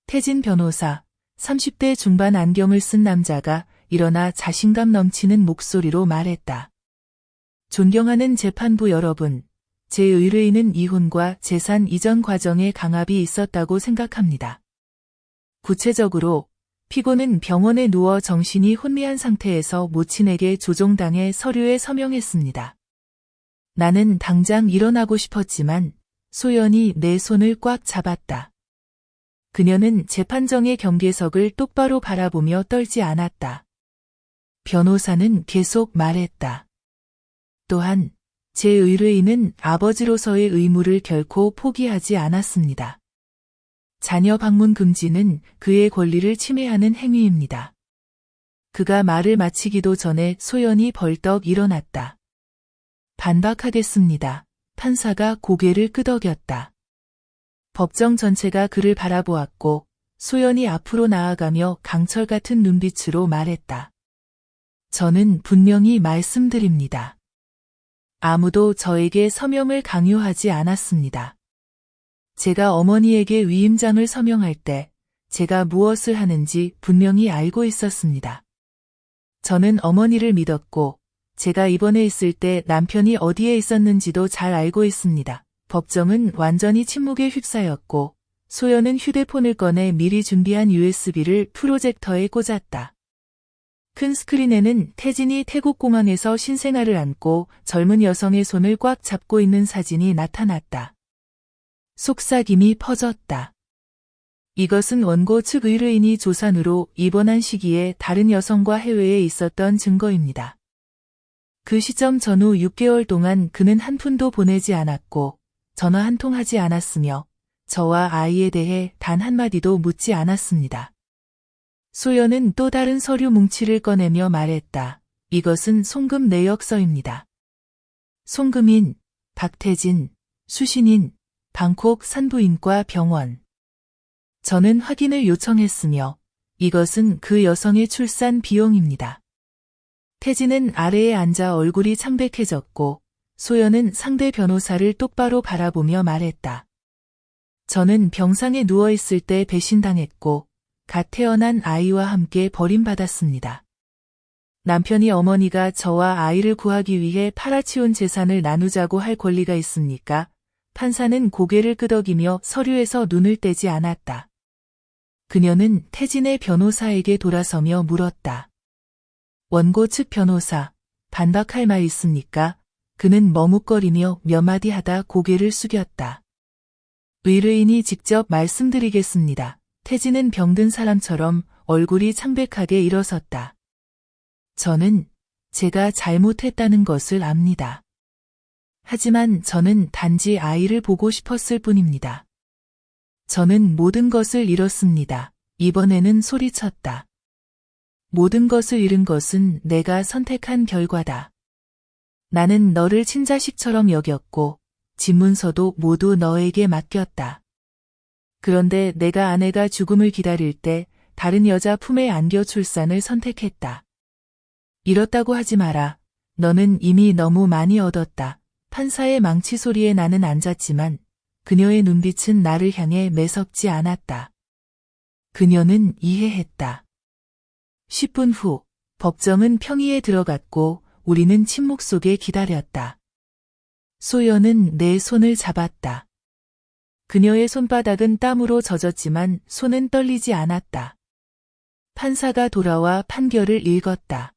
S1: 태진 변호사, 30대 중반 안경을 쓴 남자가 일어나 자신감 넘치는 목소리로 말했다. 존경하는 재판부 여러분, 제 의뢰인은 이혼과 재산 이전 과정에 강압이 있었다고 생각합니다. 구체적으로 피고는 병원에 누워 정신이 혼미한 상태에서 모친에게 조종당해 서류에 서명했습니다. 나는 당장 일어나고 싶었지만 소연이 내 손을 꽉 잡았다. 그녀는 재판정의 경계석을 똑바로 바라보며 떨지 않았다. 변호사는 계속 말했다. 또한 제 의뢰인은 아버지로서의 의무를 결코 포기하지 않았습니다. 자녀 방문 금지는 그의 권리를 침해하는 행위입니다. 그가 말을 마치기도 전에 소연이 벌떡 일어났다. 반박하겠습니다. 판사가 고개를 끄덕였다. 법정 전체가 그를 바라보았고 소연이 앞으로 나아가며 강철 같은 눈빛으로 말했다. 저는 분명히 말씀드립니다. 아무도 저에게 서명을 강요하지 않았습니다. 제가 어머니에게 위임장을 서명할 때 제가 무엇을 하는지 분명히 알고 있었습니다. 저는 어머니를 믿었고 제가 입원해 있을 때 남편이 어디에 있었는지도 잘 알고 있습니다. 법정은 완전히 침묵에 휩싸였고 소연은 휴대폰을 꺼내 미리 준비한 USB를 프로젝터에 꽂았다. 큰 스크린에는 태진이 태국공항에서 신생아를 안고 젊은 여성의 손을 꽉 잡고 있는 사진이 나타났다. 속삭임이 퍼졌다. 이것은 원고 측 의뢰인이 조산으로 입원한 시기에 다른 여성과 해외에 있었던 증거입니다. 그 시점 전후 6개월 동안 그는 한 푼도 보내지 않았고 전화 한 통 하지 않았으며 저와 아이에 대해 단 한마디도 묻지 않았습니다. 소연은 또 다른 서류 뭉치를 꺼내며 말했다. 이것은 송금 내역서입니다. 송금인, 박태진, 수신인, 방콕 산부인과 병원. 저는 확인을 요청했으며 이것은 그 여성의 출산 비용입니다. 태진은 아래에 앉아 얼굴이 창백해졌고 소연은 상대 변호사를 똑바로 바라보며 말했다. 저는 병상에 누워있을 때 배신당했고 갓 태어난 아이와 함께 버림받았습니다. 남편이 어머니가 저와 아이를 구하기 위해 팔아치운 재산을 나누자고 할 권리가 있습니까? 판사는 고개를 끄덕이며 서류에서 눈을 떼지 않았다. 그녀는 태진의 변호사에게 돌아서며 물었다. 원고 측 변호사, 반박할 말 있습니까? 그는 머뭇거리며 몇 마디 하다 고개를 숙였다. 의뢰인이 직접 말씀드리겠습니다. 태진은 병든 사람처럼 얼굴이 창백하게 일어섰다. 저는 제가 잘못했다는 것을 압니다. 하지만 저는 단지 아이를 보고 싶었을 뿐입니다. 저는 모든 것을 잃었습니다. 이번에는 소리쳤다. 모든 것을 잃은 것은 내가 선택한 결과다. 나는 너를 친자식처럼 여겼고 집문서도 모두 너에게 맡겼다. 그런데 내가 아내가 죽음을 기다릴 때 다른 여자 품에 안겨 출산을 선택했다. 잃었다고 하지 마라. 너는 이미 너무 많이 얻었다. 판사의 망치 소리에 나는 앉았지만 그녀의 눈빛은 나를 향해 매섭지 않았다. 그녀는 이해했다. 10분 후 법정은 평의에 들어갔고 우리는 침묵 속에 기다렸다. 소연은 내 손을 잡았다. 그녀의 손바닥은 땀으로 젖었지만 손은 떨리지 않았다. 판사가 돌아와 판결을 읽었다.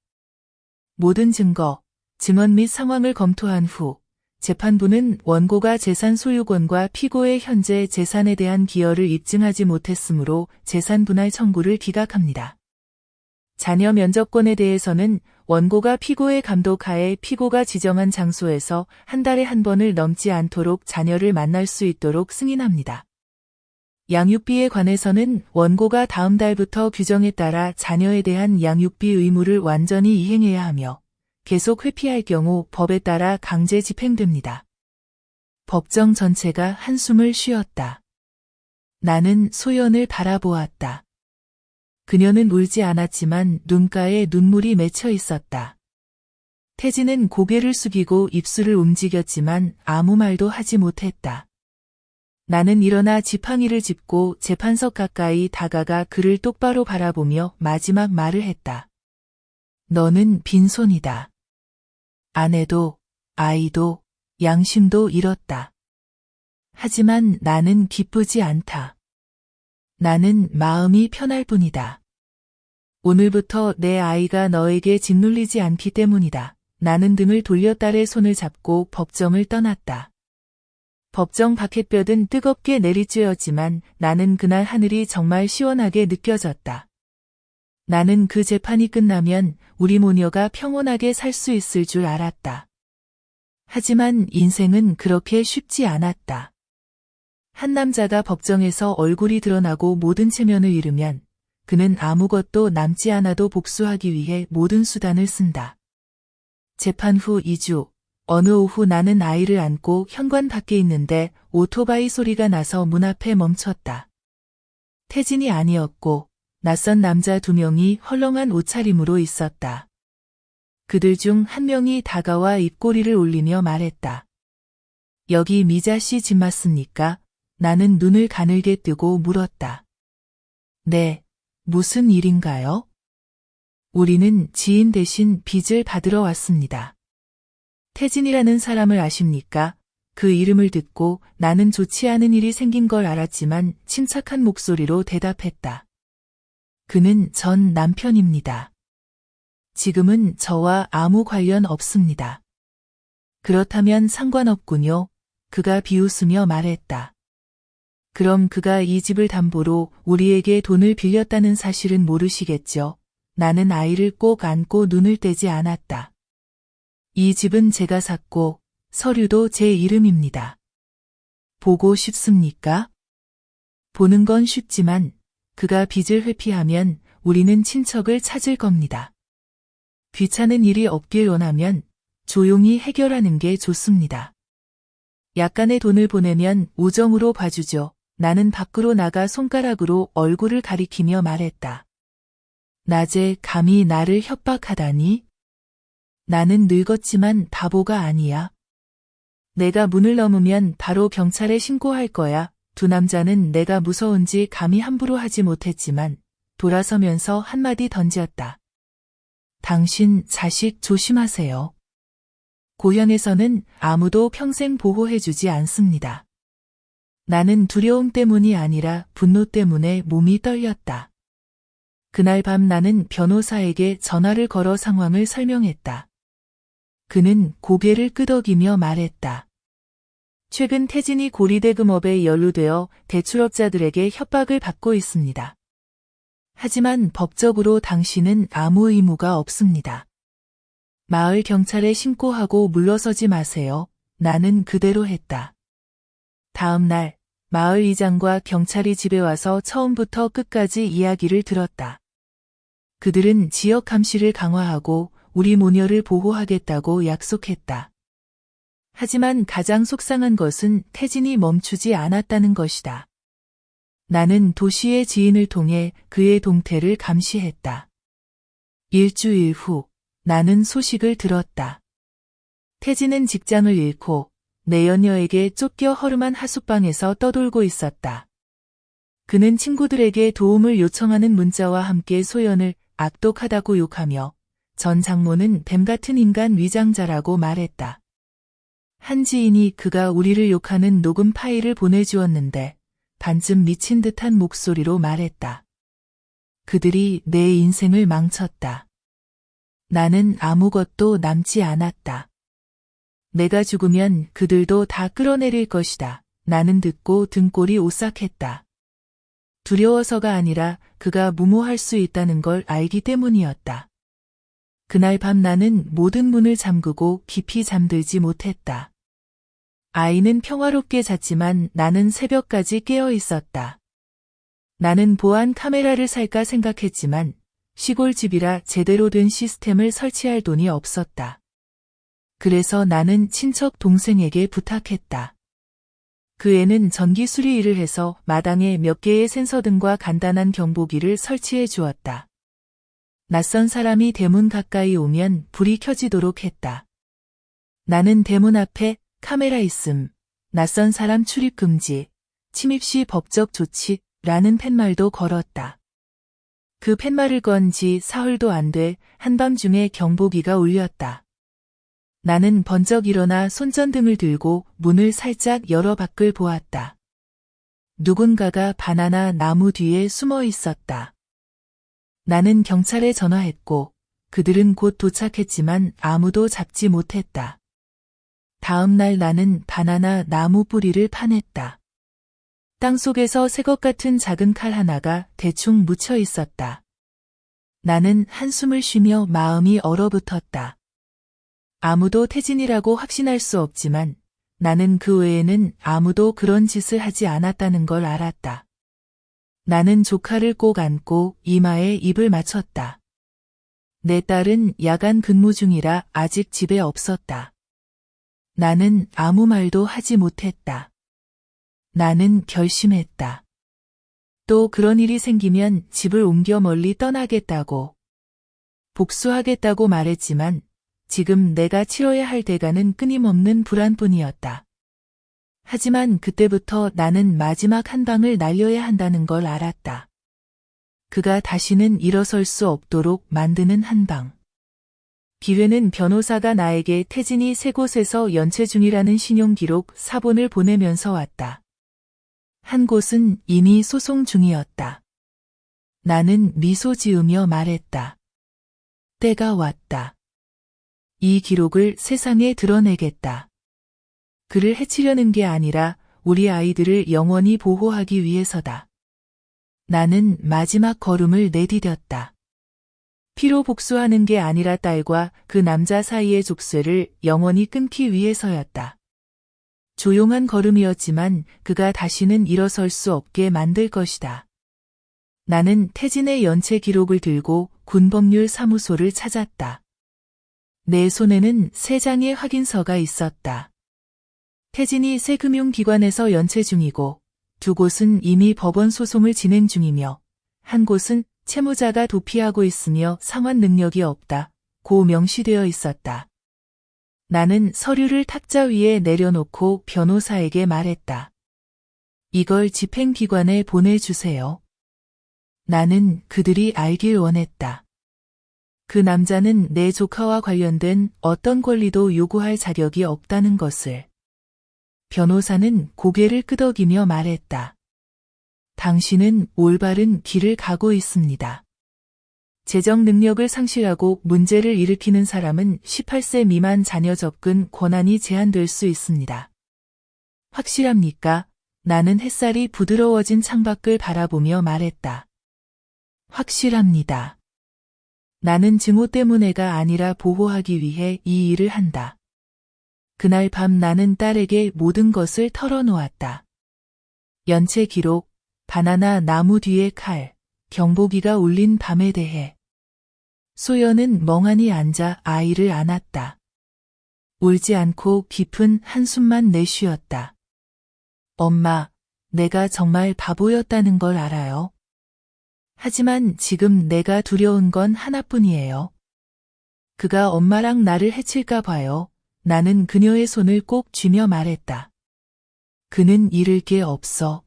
S1: 모든 증거, 증언 및 상황을 검토한 후 재판부는 원고가 재산 소유권과 피고의 현재 재산에 대한 기여를 입증하지 못했으므로 재산 분할 청구를 기각합니다. 자녀 면접권에 대해서는 원고가 피고의 감독하에 피고가 지정한 장소에서 한 달에 한 번을 넘지 않도록 자녀를 만날 수 있도록 승인합니다. 양육비에 관해서는 원고가 다음 달부터 규정에 따라 자녀에 대한 양육비 의무를 완전히 이행해야 하며 계속 회피할 경우 법에 따라 강제 집행됩니다. 법정 전체가 한숨을 쉬었다. 나는 소연을 바라보았다. 그녀는 울지 않았지만 눈가에 눈물이 맺혀 있었다. 태진은 고개를 숙이고 입술을 움직였지만 아무 말도 하지 못했다. 나는 일어나 지팡이를 짚고 재판석 가까이 다가가 그를 똑바로 바라보며 마지막 말을 했다. 너는 빈손이다. 아내도, 아이도, 양심도 잃었다. 하지만 나는 기쁘지 않다. 나는 마음이 편할 뿐이다. 오늘부터 내 아이가 너에게 짓눌리지 않기 때문이다. 나는 등을 돌려 딸의 손을 잡고 법정을 떠났다. 법정 박햇볕은 뜨겁게 내리쬐었지만 나는 그날 하늘이 정말 시원하게 느껴졌다. 나는 그 재판이 끝나면 우리 모녀가 평온하게 살 수 있을 줄 알았다. 하지만 인생은 그렇게 쉽지 않았다. 한 남자가 법정에서 얼굴이 드러나고 모든 체면을 잃으면 그는 아무것도 남지 않아도 복수하기 위해 모든 수단을 쓴다. 재판 후 2주, 어느 오후 나는 아이를 안고 현관 밖에 있는데 오토바이 소리가 나서 문 앞에 멈췄다. 태진이 아니었고 낯선 남자 2명이 헐렁한 옷차림으로 있었다. 그들 중 한 명이 다가와 입꼬리를 올리며 말했다. 여기 미자 씨 집 맞습니까? 나는 눈을 가늘게 뜨고 물었다. 네, 무슨 일인가요? 우리는 지인 대신 빚을 받으러 왔습니다. 태진이라는 사람을 아십니까? 그 이름을 듣고 나는 좋지 않은 일이 생긴 걸 알았지만 침착한 목소리로 대답했다. 그는 전 남편입니다. 지금은 저와 아무 관련 없습니다. 그렇다면 상관없군요. 그가 비웃으며 말했다. 그럼 그가 이 집을 담보로 우리에게 돈을 빌렸다는 사실은 모르시겠죠? 나는 아이를 꼭 안고 눈을 떼지 않았다. 이 집은 제가 샀고 서류도 제 이름입니다. 보고 싶습니까? 보는 건 쉽지만 그가 빚을 회피하면 우리는 친척을 찾을 겁니다. 귀찮은 일이 없길 원하면 조용히 해결하는 게 좋습니다. 약간의 돈을 보내면 우정으로 봐주죠. 나는 밖으로 나가 손가락으로 얼굴을 가리키며 말했다. 낮에 감히 나를 협박하다니? 나는 늙었지만 바보가 아니야. 내가 문을 넘으면 바로 경찰에 신고할 거야. 두 남자는 내가 무서운지 감히 함부로 하지 못했지만 돌아서면서 한마디 던졌다. 당신 자식 조심하세요. 고향에서는 아무도 평생 보호해주지 않습니다. 나는 두려움 때문이 아니라 분노 때문에 몸이 떨렸다. 그날 밤 나는 변호사에게 전화를 걸어 상황을 설명했다. 그는 고개를 끄덕이며 말했다. 최근 태진이 고리대금업에 연루되어 대출업자들에게 협박을 받고 있습니다. 하지만 법적으로 당신은 아무 의무가 없습니다. 마을 경찰에 신고하고 물러서지 마세요. 나는 그대로 했다. 다음 날 마을 이장과 경찰이 집에 와서 처음부터 끝까지 이야기를 들었다. 그들은 지역 감시를 강화하고 우리 모녀를 보호하겠다고 약속했다. 하지만 가장 속상한 것은 태진이 멈추지 않았다는 것이다. 나는 도시의 지인을 통해 그의 동태를 감시했다. 일주일 후 나는 소식을 들었다. 태진은 직장을 잃고 내연녀에게 쫓겨 허름한 하숙방에서 떠돌고 있었다. 그는 친구들에게 도움을 요청하는 문자와 함께 소연을 악독하다고 욕하며 전 장모는 뱀같은 인간 위장자라고 말했다. 한 지인이 그가 우리를 욕하는 녹음 파일을 보내주었는데 반쯤 미친 듯한 목소리로 말했다. 그들이 내 인생을 망쳤다. 나는 아무것도 남지 않았다. 내가 죽으면 그들도 다 끌어내릴 것이다. 나는 듣고 등골이 오싹했다. 두려워서가 아니라 그가 무모할 수 있다는 걸 알기 때문이었다. 그날 밤 나는 모든 문을 잠그고 깊이 잠들지 못했다. 아이는 평화롭게 잤지만 나는 새벽까지 깨어 있었다. 나는 보안 카메라를 살까 생각했지만 시골집이라 제대로 된 시스템을 설치할 돈이 없었다. 그래서 나는 친척 동생에게 부탁했다. 그 애는 전기 수리 일을 해서 마당에 몇 개의 센서 등과 간단한 경보기를 설치해 주었다. 낯선 사람이 대문 가까이 오면 불이 켜지도록 했다. 나는 대문 앞에 카메라 있음, 낯선 사람 출입 금지, 침입 시 법적 조치라는 팻말도 걸었다. 그 팻말을 건 지 사흘도 안 돼 한밤중에 경보기가 울렸다. 나는 번쩍 일어나 손전등을 들고 문을 살짝 열어 밖을 보았다. 누군가가 바나나 나무 뒤에 숨어 있었다. 나는 경찰에 전화했고 그들은 곧 도착했지만 아무도 잡지 못했다. 다음 날 나는 바나나 나무 뿌리를 파냈다. 땅속에서 새것 같은 작은 칼 하나가 대충 묻혀 있었다. 나는 한숨을 쉬며 마음이 얼어붙었다. 아무도 태진이라고 확신할 수 없지만 나는 그 외에는 아무도 그런 짓을 하지 않았다는 걸 알았다. 나는 조카를 꼭 안고 이마에 입을 맞췄다. 내 딸은 야간 근무 중이라 아직 집에 없었다. 나는 아무 말도 하지 못했다. 나는 결심했다. 또 그런 일이 생기면 집을 옮겨 멀리 떠나겠다고. 복수하겠다고 말했지만 지금 내가 치러야 할 대가는 끊임없는 불안뿐이었다. 하지만 그때부터 나는 마지막 한 방을 날려야 한다는 걸 알았다. 그가 다시는 일어설 수 없도록 만드는 한 방. 기회는 변호사가 나에게 태진이 세 곳에서 연체 중이라는 신용기록 사본을 보내면서 왔다. 한 곳은 이미 소송 중이었다. 나는 미소 지으며 말했다. 때가 왔다. 이 기록을 세상에 드러내겠다. 그를 해치려는 게 아니라 우리 아이들을 영원히 보호하기 위해서다. 나는 마지막 걸음을 내디뎠다. 피로 복수하는 게 아니라 딸과 그 남자 사이의 족쇄를 영원히 끊기 위해서였다. 조용한 걸음이었지만 그가 다시는 일어설 수 없게 만들 것이다. 나는 태진의 연체 기록을 들고 군법률 사무소를 찾았다. 내 손에는 3장의 확인서가 있었다. 태진이 새 금융기관에서 연체 중이고 2곳은 이미 법원 소송을 진행 중이며 한 곳은 채무자가 도피하고 있으며 상환 능력이 없다. 고 명시되어 있었다. 나는 서류를 탁자 위에 내려놓고 변호사에게 말했다. 이걸 집행기관에 보내주세요. 나는 그들이 알길 원했다. 그 남자는 내 조카와 관련된 어떤 권리도 요구할 자격이 없다는 것을. 변호사는 고개를 끄덕이며 말했다. 당신은 올바른 길을 가고 있습니다. 재정 능력을 상실하고 문제를 일으키는 사람은 18세 미만 자녀 접근 권한이 제한될 수 있습니다. 확실합니까? 나는 햇살이 부드러워진 창밖을 바라보며 말했다. 확실합니다. 나는 증오 때문에가 아니라 보호하기 위해 이 일을 한다. 그날 밤 나는 딸에게 모든 것을 털어놓았다. 연체 기록, 바나나 나무 뒤의 칼, 경보기가 울린 밤에 대해. 소연은 멍하니 앉아 아이를 안았다. 울지 않고 깊은 한숨만 내쉬었다. 엄마, 내가 정말 바보였다는 걸 알아요. 하지만 지금 내가 두려운 건 하나뿐이에요. 그가 엄마랑 나를 해칠까 봐요. 나는 그녀의 손을 꼭 쥐며 말했다. 그는 잃을 게 없어.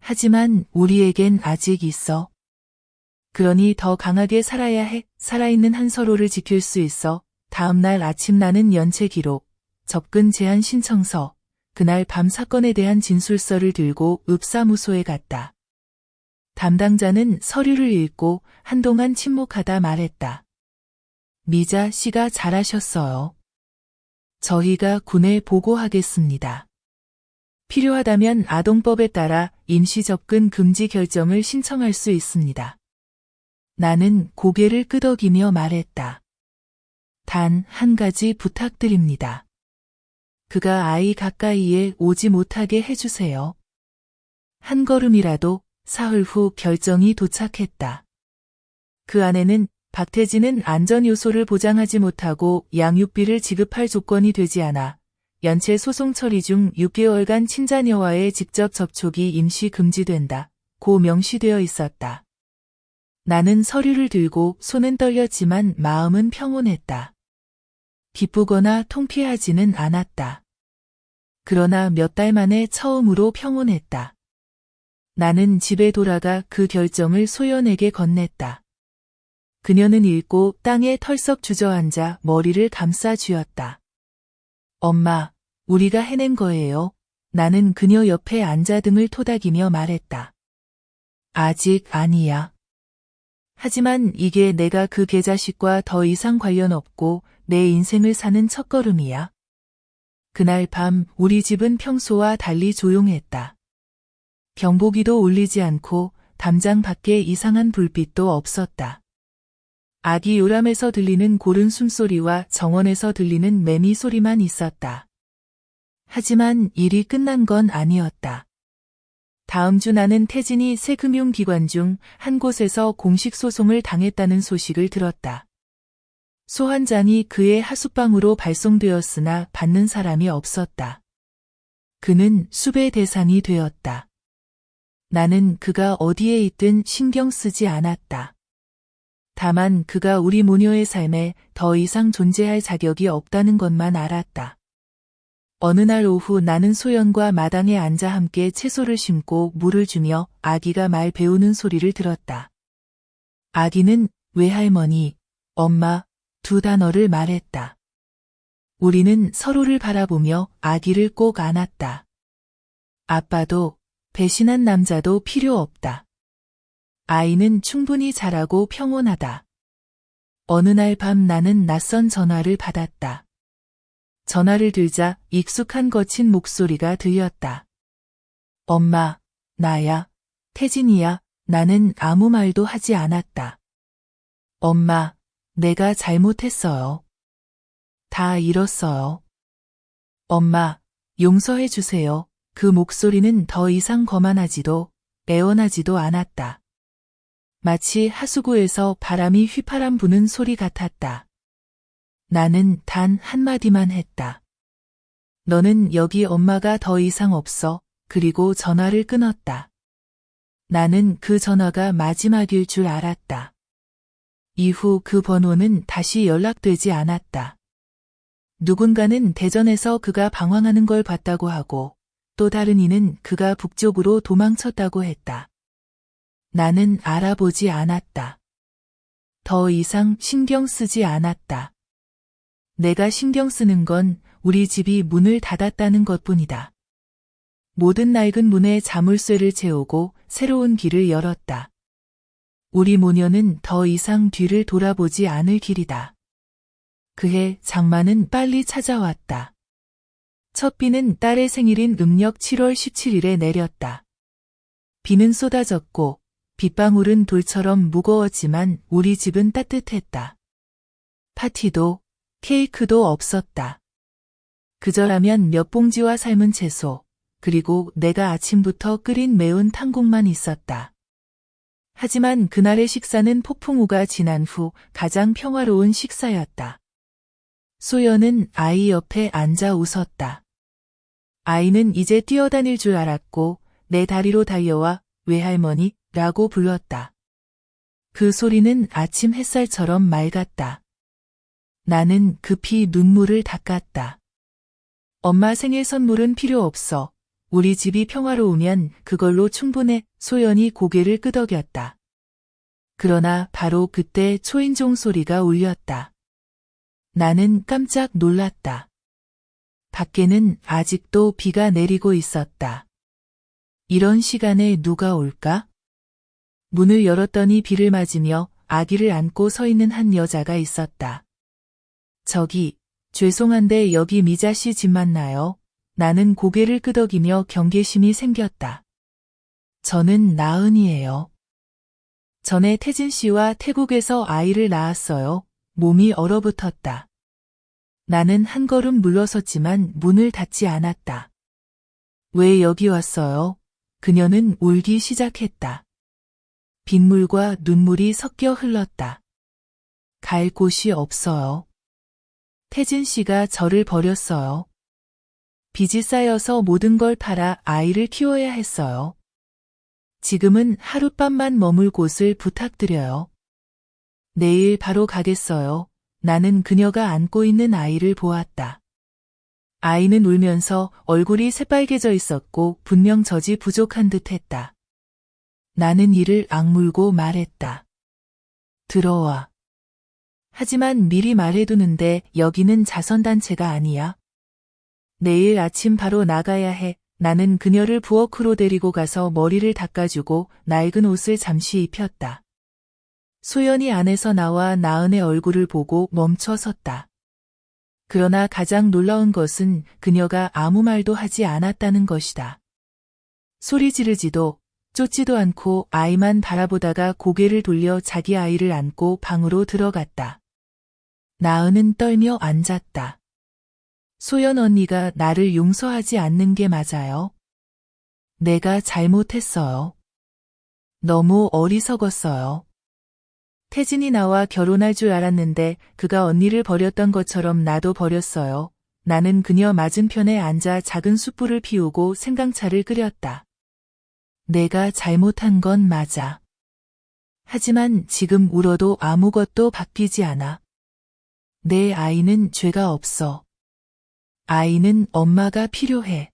S1: 하지만 우리에겐 아직 있어. 그러니 더 강하게 살아야 해. 살아있는 한 서로를 지킬 수 있어. 다음 날 아침 나는 연체 기록, 접근 제한 신청서, 그날 밤 사건에 대한 진술서를 들고 읍사무소에 갔다. 담당자는 서류를 읽고 한동안 침묵하다 말했다. 미자 씨가 잘하셨어요. 저희가 군에 보고하겠습니다. 필요하다면 아동법에 따라 임시 접근 금지 결정을 신청할 수 있습니다. 나는 고개를 끄덕이며 말했다. 단 한 가지 부탁드립니다. 그가 아이 가까이에 오지 못하게 해주세요. 한 걸음이라도. 사흘 후 결정이 도착했다. 그 안에는 박태진은 안전 요소를 보장하지 못하고 양육비를 지급할 조건이 되지 않아 연체 소송 처리 중 6개월간 친자녀와의 직접 접촉이 임시 금지된다. 고 명시되어 있었다. 나는 서류를 들고 손은 떨렸지만 마음은 평온했다. 기쁘거나 통쾌하지는 않았다. 그러나 몇 달 만에 처음으로 평온했다. 나는 집에 돌아가 그 결정을 소연에게 건넸다. 그녀는 읽고 땅에 털썩 주저앉아 머리를 감싸 쥐었다. 엄마, 우리가 해낸 거예요. 나는 그녀 옆에 앉아 등을 토닥이며 말했다. 아직 아니야. 하지만 이게 내가 그 개자식과 더 이상 관련 없고 내 인생을 사는 첫걸음이야. 그날 밤 우리 집은 평소와 달리 조용했다. 경보기도 울리지 않고 담장 밖에 이상한 불빛도 없었다. 아기 요람에서 들리는 고른 숨소리와 정원에서 들리는 매미 소리만 있었다. 하지만 일이 끝난 건 아니었다. 다음 주 나는 태진이 새 금융기관 중 한 곳에서 공식 소송을 당했다는 소식을 들었다. 소환장이 그의 하숙방으로 발송되었으나 받는 사람이 없었다. 그는 수배 대상이 되었다. 나는 그가 어디에 있든 신경 쓰지 않았다. 다만 그가 우리 모녀의 삶에 더 이상 존재할 자격이 없다는 것만 알았다. 어느 날 오후 나는 소연과 마당에 앉아 함께 채소를 심고 물을 주며 아기가 말 배우는 소리를 들었다. 아기는 외할머니, 엄마, 2 단어를 말했다. 우리는 서로를 바라보며 아기를 꼭 안았다. 아빠도 배신한 남자도 필요 없다. 아이는 충분히 자라고 평온하다. 어느 날 밤 나는 낯선 전화를 받았다. 전화를 들자 익숙한 거친 목소리가 들렸다. 엄마, 나야, 태진이야. 나는 아무 말도 하지 않았다. 엄마, 내가 잘못했어요. 다 잃었어요. 엄마, 용서해 주세요. 그 목소리는 더 이상 거만하지도 애원하지도 않았다. 마치 하수구에서 바람이 휘파람 부는 소리 같았다. 나는 단 한마디만 했다. 너는 여기 엄마가 더 이상 없어. 그리고 전화를 끊었다. 나는 그 전화가 마지막일 줄 알았다. 이후 그 번호는 다시 연락되지 않았다. 누군가는 대전에서 그가 방황하는 걸 봤다고 하고 또 다른 이는 그가 북쪽으로 도망쳤다고 했다. 나는 알아보지 않았다. 더 이상 신경 쓰지 않았다. 내가 신경 쓰는 건 우리 집이 문을 닫았다는 것뿐이다. 모든 낡은 문에 자물쇠를 채우고 새로운 길을 열었다. 우리 모녀는 더 이상 뒤를 돌아보지 않을 길이다. 그해 장마는 빨리 찾아왔다. 첫 비는 딸의 생일인 음력 7월 17일에 내렸다. 비는 쏟아졌고 빗방울은 돌처럼 무거웠지만 우리 집은 따뜻했다. 파티도 케이크도 없었다. 그저 라면 몇 봉지와 삶은 채소, 그리고 내가 아침부터 끓인 매운 탕국만 있었다. 하지만 그날의 식사는 폭풍우가 지난 후 가장 평화로운 식사였다. 소연은 아이 옆에 앉아 웃었다. 아이는 이제 뛰어다닐 줄 알았고 내 다리로 달려와 외할머니 라고 불렀다. 그 소리는 아침 햇살처럼 맑았다. 나는 급히 눈물을 닦았다. 엄마 생일 선물은 필요 없어. 우리 집이 평화로우면 그걸로 충분해. 소연이 고개를 끄덕였다. 그러나 바로 그때 초인종 소리가 울렸다. 나는 깜짝 놀랐다. 밖에는 아직도 비가 내리고 있었다. 이런 시간에 누가 올까? 문을 열었더니 비를 맞으며 아기를 안고 서 있는 한 여자가 있었다. 저기, 죄송한데 여기 미자 씨 집 맞나요? 나는 고개를 끄덕이며 경계심이 생겼다. 저는 나은이에요. 전에 태진 씨와 태국에서 아이를 낳았어요. 몸이 얼어붙었다. 나는 한 걸음 물러섰지만 문을 닫지 않았다. 왜 여기 왔어요? 그녀는 울기 시작했다. 빗물과 눈물이 섞여 흘렀다. 갈 곳이 없어요. 태진 씨가 저를 버렸어요. 빚이 쌓여서 모든 걸 팔아 아이를 키워야 했어요. 지금은 하룻밤만 머물 곳을 부탁드려요. 내일 바로 가겠어요. 나는 그녀가 안고 있는 아이를 보았다. 아이는 울면서 얼굴이 새빨개져 있었고 분명 젖이 부족한 듯 했다. 나는 이를 악물고 말했다. 들어와. 하지만 미리 말해두는데 여기는 자선단체가 아니야. 내일 아침 바로 나가야 해. 나는 그녀를 부엌으로 데리고 가서 머리를 닦아주고 낡은 옷을 잠시 입혔다. 소연이 안에서 나와 나은의 얼굴을 보고 멈춰 섰다. 그러나 가장 놀라운 것은 그녀가 아무 말도 하지 않았다는 것이다. 소리 지르지도 쫓지도 않고 아이만 바라보다가 고개를 돌려 자기 아이를 안고 방으로 들어갔다. 나은은 떨며 앉았다. 소연 언니가 나를 용서하지 않는 게 맞아요. 내가 잘못했어요. 너무 어리석었어요. 태진이 나와 결혼할 줄 알았는데 그가 언니를 버렸던 것처럼 나도 버렸어요. 나는 그녀 맞은편에 앉아 작은 숯불을 피우고 생강차를 끓였다. 내가 잘못한 건 맞아. 하지만 지금 울어도 아무것도 바뀌지 않아. 내 아이는 죄가 없어. 아이는 엄마가 필요해.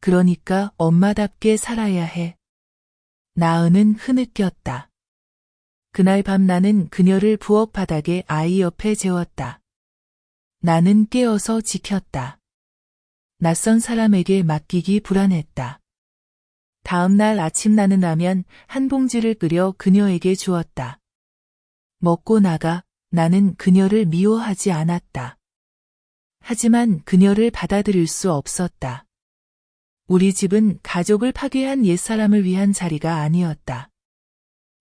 S1: 그러니까 엄마답게 살아야 해. 나은은 흐느꼈다. 그날 밤 나는 그녀를 부엌 바닥에 아이 옆에 재웠다. 나는 깨어서 지켰다. 낯선 사람에게 맡기기 불안했다. 다음 날 아침 나는 라면 한 봉지를 끓여 그녀에게 주었다. 먹고 나가. 나는 그녀를 미워하지 않았다. 하지만 그녀를 받아들일 수 없었다. 우리 집은 가족을 파괴한 옛사람을 위한 자리가 아니었다.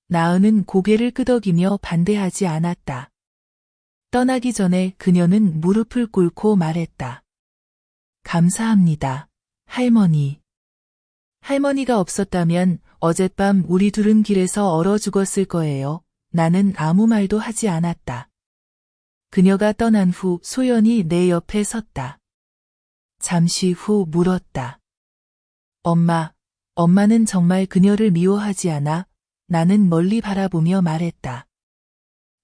S1: 나은은 고개를 끄덕이며 반대하지 않았다. 떠나기 전에 그녀는 무릎을 꿇고 말했다. 감사합니다, 할머니. 할머니가 없었다면 어젯밤 우리 둘은 길에서 얼어 죽었을 거예요. 나는 아무 말도 하지 않았다. 그녀가 떠난 후 소연이 내 옆에 섰다. 잠시 후 물었다. 엄마는 정말 그녀를 미워하지 않아? 나는 멀리 바라보며 말했다.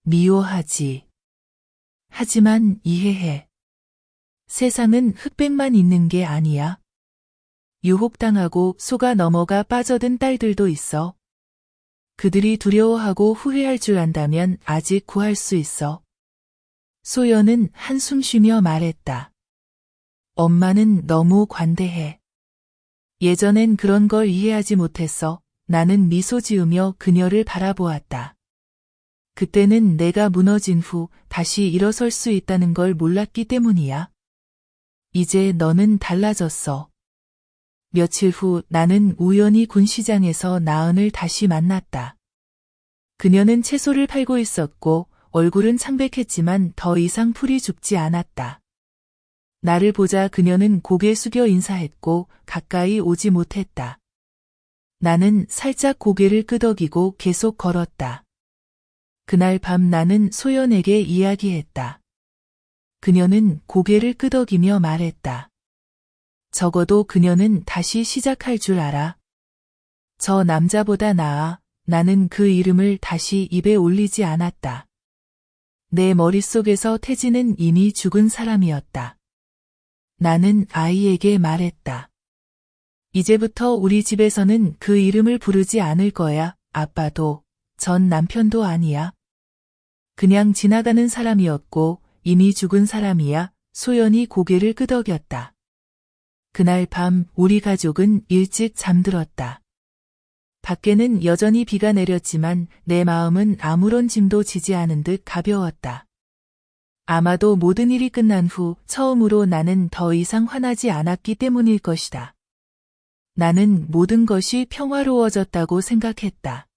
S1: 미워하지. 하지만 이해해. 세상은 흑백만 있는 게 아니야. 유혹당하고 속아 넘어가 빠져든 딸들도 있어. 그들이 두려워하고 후회할 줄 안다면 아직 구할 수 있어. 소연은 한숨 쉬며 말했다. 엄마는 너무 관대해. 예전엔 그런 걸 이해하지 못했어. 나는 미소 지으며 그녀를 바라보았다. 그때는 내가 무너진 후 다시 일어설 수 있다는 걸 몰랐기 때문이야. 이제 너는 달라졌어. 며칠 후 나는 우연히 군시장에서 나은을 다시 만났다. 그녀는 채소를 팔고 있었고 얼굴은 창백했지만 더 이상 풀이 죽지 않았다. 나를 보자 그녀는 고개 숙여 인사했고 가까이 오지 못했다. 나는 살짝 고개를 끄덕이고 계속 걸었다. 그날 밤 나는 소연에게 이야기했다. 그녀는 고개를 끄덕이며 말했다. 적어도 그녀는 다시 시작할 줄 알아. 저 남자보다 나아. 나는 그 이름을 다시 입에 올리지 않았다. 내 머릿속에서 태진은 이미 죽은 사람이었다. 나는 아이에게 말했다. 이제부터 우리 집에서는 그 이름을 부르지 않을 거야. 아빠도, 전 남편도 아니야. 그냥 지나가는 사람이었고 이미 죽은 사람이야. 소연이 고개를 끄덕였다. 그날 밤 우리 가족은 일찍 잠들었다. 밖에는 여전히 비가 내렸지만 내 마음은 아무런 짐도 지지 않은 듯 가벼웠다. 아마도 모든 일이 끝난 후 처음으로 나는 더 이상 화나지 않았기 때문일 것이다. 나는 모든 것이 평화로워졌다고 생각했다.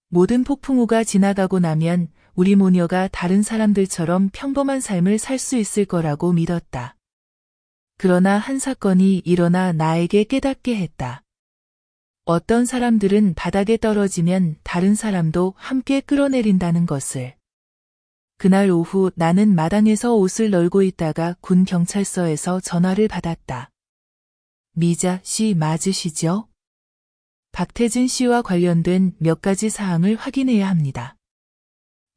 S1: 모든 폭풍우가 지나가고 나면 우리 모녀가 다른 사람들처럼 평범한 삶을 살 수 있을 거라고 믿었다. 그러나 한 사건이 일어나 나에게 깨닫게 했다. 어떤 사람들은 바닥에 떨어지면 다른 사람도 함께 끌어내린다는 것을. 그날 오후 나는 마당에서 옷을 널고 있다가 군 경찰서에서 전화를 받았다. 미자 씨 맞으시죠? 박태진 씨와 관련된 몇 가지 사항을 확인해야 합니다.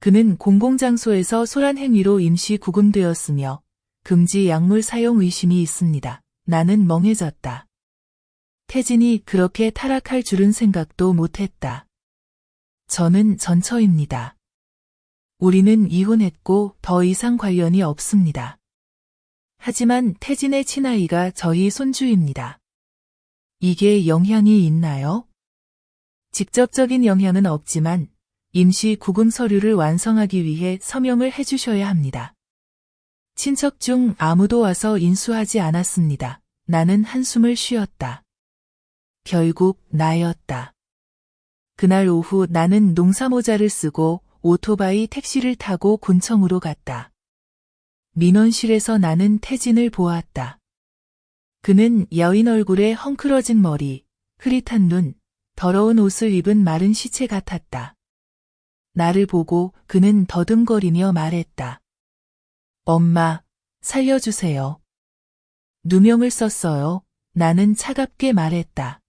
S1: 그는 공공장소에서 소란 행위로 임시 구금되었으며 금지 약물 사용 의심이 있습니다. 나는 멍해졌다. 태진이 그렇게 타락할 줄은 생각도 못했다. 저는 전처입니다. 우리는 이혼했고 더 이상 관련이 없습니다. 하지만 태진의 친아이가 저희 손주입니다. 이게 영향이 있나요? 직접적인 영향은 없지만 임시 구금 서류를 완성하기 위해 서명을 해주셔야 합니다. 친척 중 아무도 와서 인수하지 않았습니다. 나는 한숨을 쉬었다. 결국 나였다. 그날 오후 나는 농사모자를 쓰고 오토바이 택시를 타고 군청으로 갔다. 민원실에서 나는 태진을 보았다. 그는 여인 얼굴에 헝클어진 머리, 흐릿한 눈, 더러운 옷을 입은 마른 시체 같았다. 나를 보고 그는 더듬거리며 말했다. 엄마, 살려주세요. 누명을 썼어요. 나는 차갑게 말했다.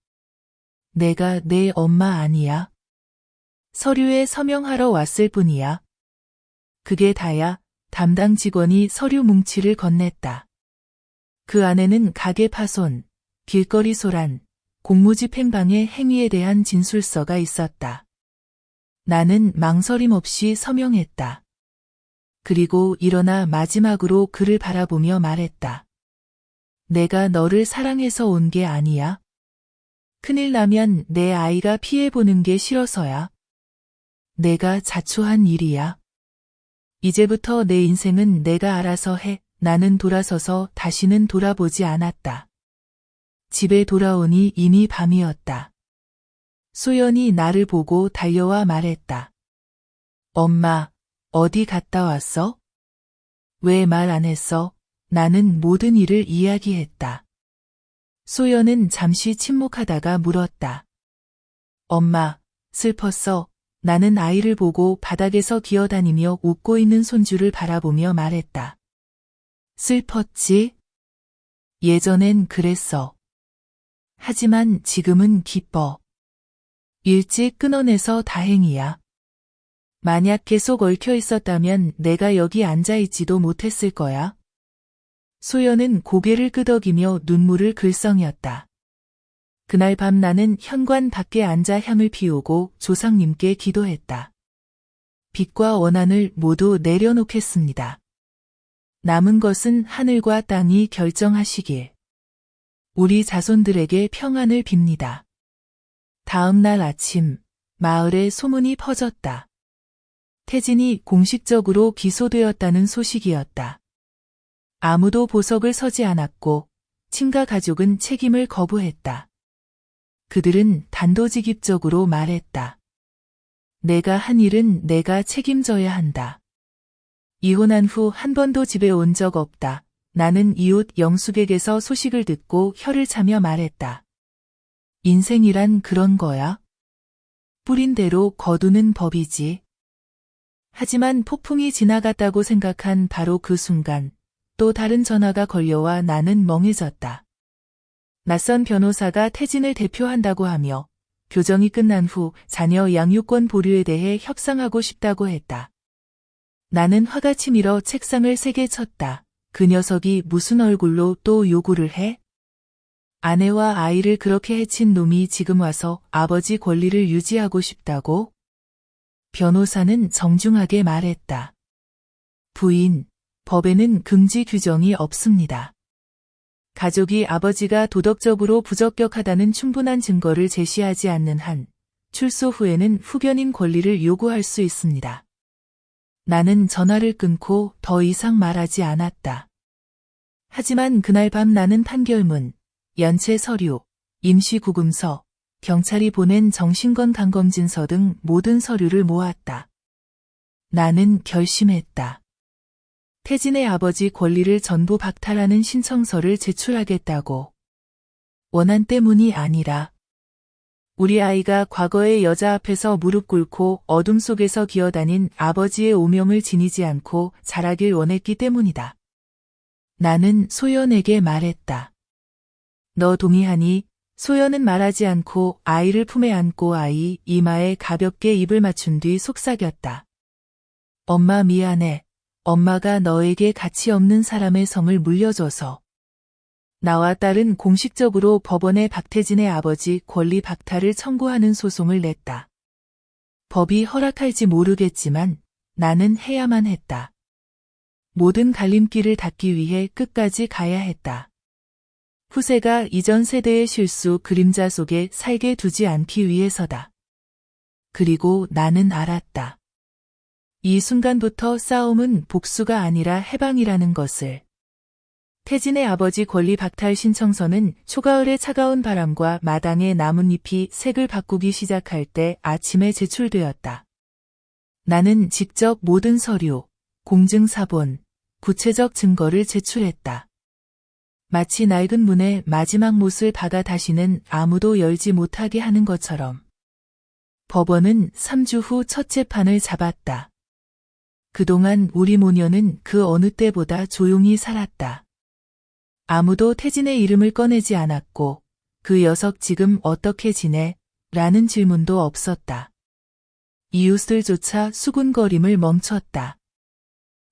S1: 내가 내 엄마 아니야. 서류에 서명하러 왔을 뿐이야. 그게 다야. 담당 직원이 서류 뭉치를 건넸다. 그 안에는 가게 파손, 길거리 소란, 공무집행방해 행위에 대한 진술서가 있었다. 나는 망설임 없이 서명했다. 그리고 일어나 마지막으로 그를 바라보며 말했다. 내가 너를 사랑해서 온 게 아니야. 큰일 나면 내 아이가 피해보는 게 싫어서야. 내가 자초한 일이야. 이제부터 내 인생은 내가 알아서 해. 나는 돌아서서 다시는 돌아보지 않았다. 집에 돌아오니 이미 밤이었다. 소연이 나를 보고 달려와 말했다. 엄마, 어디 갔다 왔어? 왜 말 안 했어? 나는 모든 일을 이야기했다. 소연은 잠시 침묵하다가 물었다. 엄마, 슬펐어. 나는 아이를 보고 바닥에서 기어다니며 웃고 있는 손주를 바라보며 말했다. 슬펐지? 예전엔 그랬어. 하지만 지금은 기뻐. 일찍 끊어내서 다행이야. 만약 계속 얽혀 있었다면 내가 여기 앉아있지도 못했을 거야. 소연은 고개를 끄덕이며 눈물을 글썽였다. 그날 밤 나는 현관 밖에 앉아 향을 피우고 조상님께 기도했다. 빚과 원한을 모두 내려놓겠습니다. 남은 것은 하늘과 땅이 결정하시길. 우리 자손들에게 평안을 빕니다. 다음 날 아침, 마을에 소문이 퍼졌다. 태진이 공식적으로 기소되었다는 소식이었다. 아무도 보석을 서지 않았고 친가 가족은 책임을 거부했다. 그들은 단도직입적으로 말했다. 내가 한 일은 내가 책임져야 한다. 이혼한 후 한 번도 집에 온 적 없다. 나는 이웃 영숙에게서 소식을 듣고 혀를 차며 말했다. 인생이란 그런 거야? 뿌린 대로 거두는 법이지. 하지만 폭풍이 지나갔다고 생각한 바로 그 순간 또 다른 전화가 걸려와 나는 멍해졌다. 낯선 변호사가 태진을 대표한다고 하며 교정이 끝난 후 자녀 양육권 보류에 대해 협상하고 싶다고 했다. 나는 화가 치밀어 책상을 세게 쳤다. 그 녀석이 무슨 얼굴로 또 요구를 해? 아내와 아이를 그렇게 해친 놈이 지금 와서 아버지 권리를 유지하고 싶다고? 변호사는 정중하게 말했다. 부인, 법에는 금지 규정이 없습니다. 가족이 아버지가 도덕적으로 부적격하다는 충분한 증거를 제시하지 않는 한 출소 후에는 후견인 권리를 요구할 수 있습니다. 나는 전화를 끊고 더 이상 말하지 않았다. 하지만 그날 밤 나는 판결문, 연체 서류, 임시구금서, 경찰이 보낸 정신건강검진서 등 모든 서류를 모았다. 나는 결심했다. 태진의 아버지 권리를 전부 박탈하는 신청서를 제출하겠다고. 원한 때문이 아니라 우리 아이가 과거의 여자 앞에서 무릎 꿇고 어둠 속에서 기어다닌 아버지의 오명을 지니지 않고 자라길 원했기 때문이다. 나는 소연에게 말했다. 너 동의하니? 소연은 말하지 않고 아이를 품에 안고 아이 이마에 가볍게 입을 맞춘 뒤 속삭였다. 엄마 미안해. 엄마가 너에게 가치 없는 사람의 성을 물려줘서. 나와 딸은 공식적으로 법원에 박태진의 아버지 권리 박탈을 청구하는 소송을 냈다. 법이 허락할지 모르겠지만 나는 해야만 했다. 모든 갈림길을 닫기 위해 끝까지 가야 했다. 후세가 이전 세대의 실수 그림자 속에 살게 두지 않기 위해서다. 그리고 나는 알았다. 이 순간부터 싸움은 복수가 아니라 해방이라는 것을. 태진의 아버지 권리 박탈 신청서는 초가을의 차가운 바람과 마당의 나뭇잎이 색을 바꾸기 시작할 때 아침에 제출되었다. 나는 직접 모든 서류, 공증사본, 구체적 증거를 제출했다. 마치 낡은 문에 마지막 못을 박아 다시는 아무도 열지 못하게 하는 것처럼. 법원은 3주 후 첫 재판을 잡았다. 그동안 우리 모녀는 그 어느 때보다 조용히 살았다. 아무도 태진의 이름을 꺼내지 않았고 그 녀석 지금 어떻게 지내? 라는 질문도 없었다. 이웃들조차 수군거림을 멈췄다.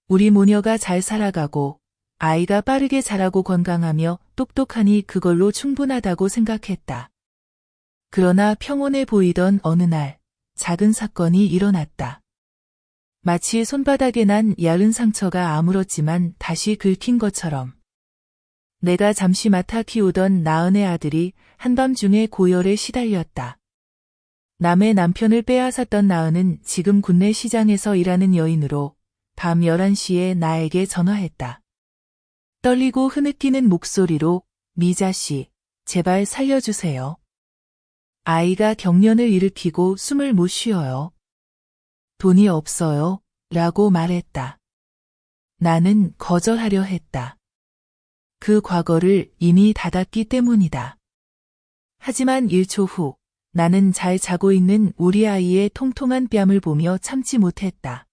S1: 우리 모녀가 잘 살아가고 아이가 빠르게 자라고 건강하며 똑똑하니 그걸로 충분하다고 생각했다. 그러나 평온해 보이던 어느 날 작은 사건이 일어났다. 마치 손바닥에 난 얇은 상처가 아물었지만 다시 긁힌 것처럼. 내가 잠시 맡아 키우던 나은의 아들이 한밤중에 고열에 시달렸다. 남의 남편을 빼앗았던 나은은 지금 굿내 시장에서 일하는 여인으로 밤 11시에 나에게 전화했다. 떨리고 흐느끼는 목소리로 미자 씨, 제발 살려주세요. 아이가 경련을 일으키고 숨을 못 쉬어요. 돈이 없어요. 라고 말했다. 나는 거절하려 했다. 그 과거를 이미 닫았기 때문이다. 하지만 1초 후 나는 잘 자고 있는 우리 아이의 통통한 뺨을 보며 참지 못했다.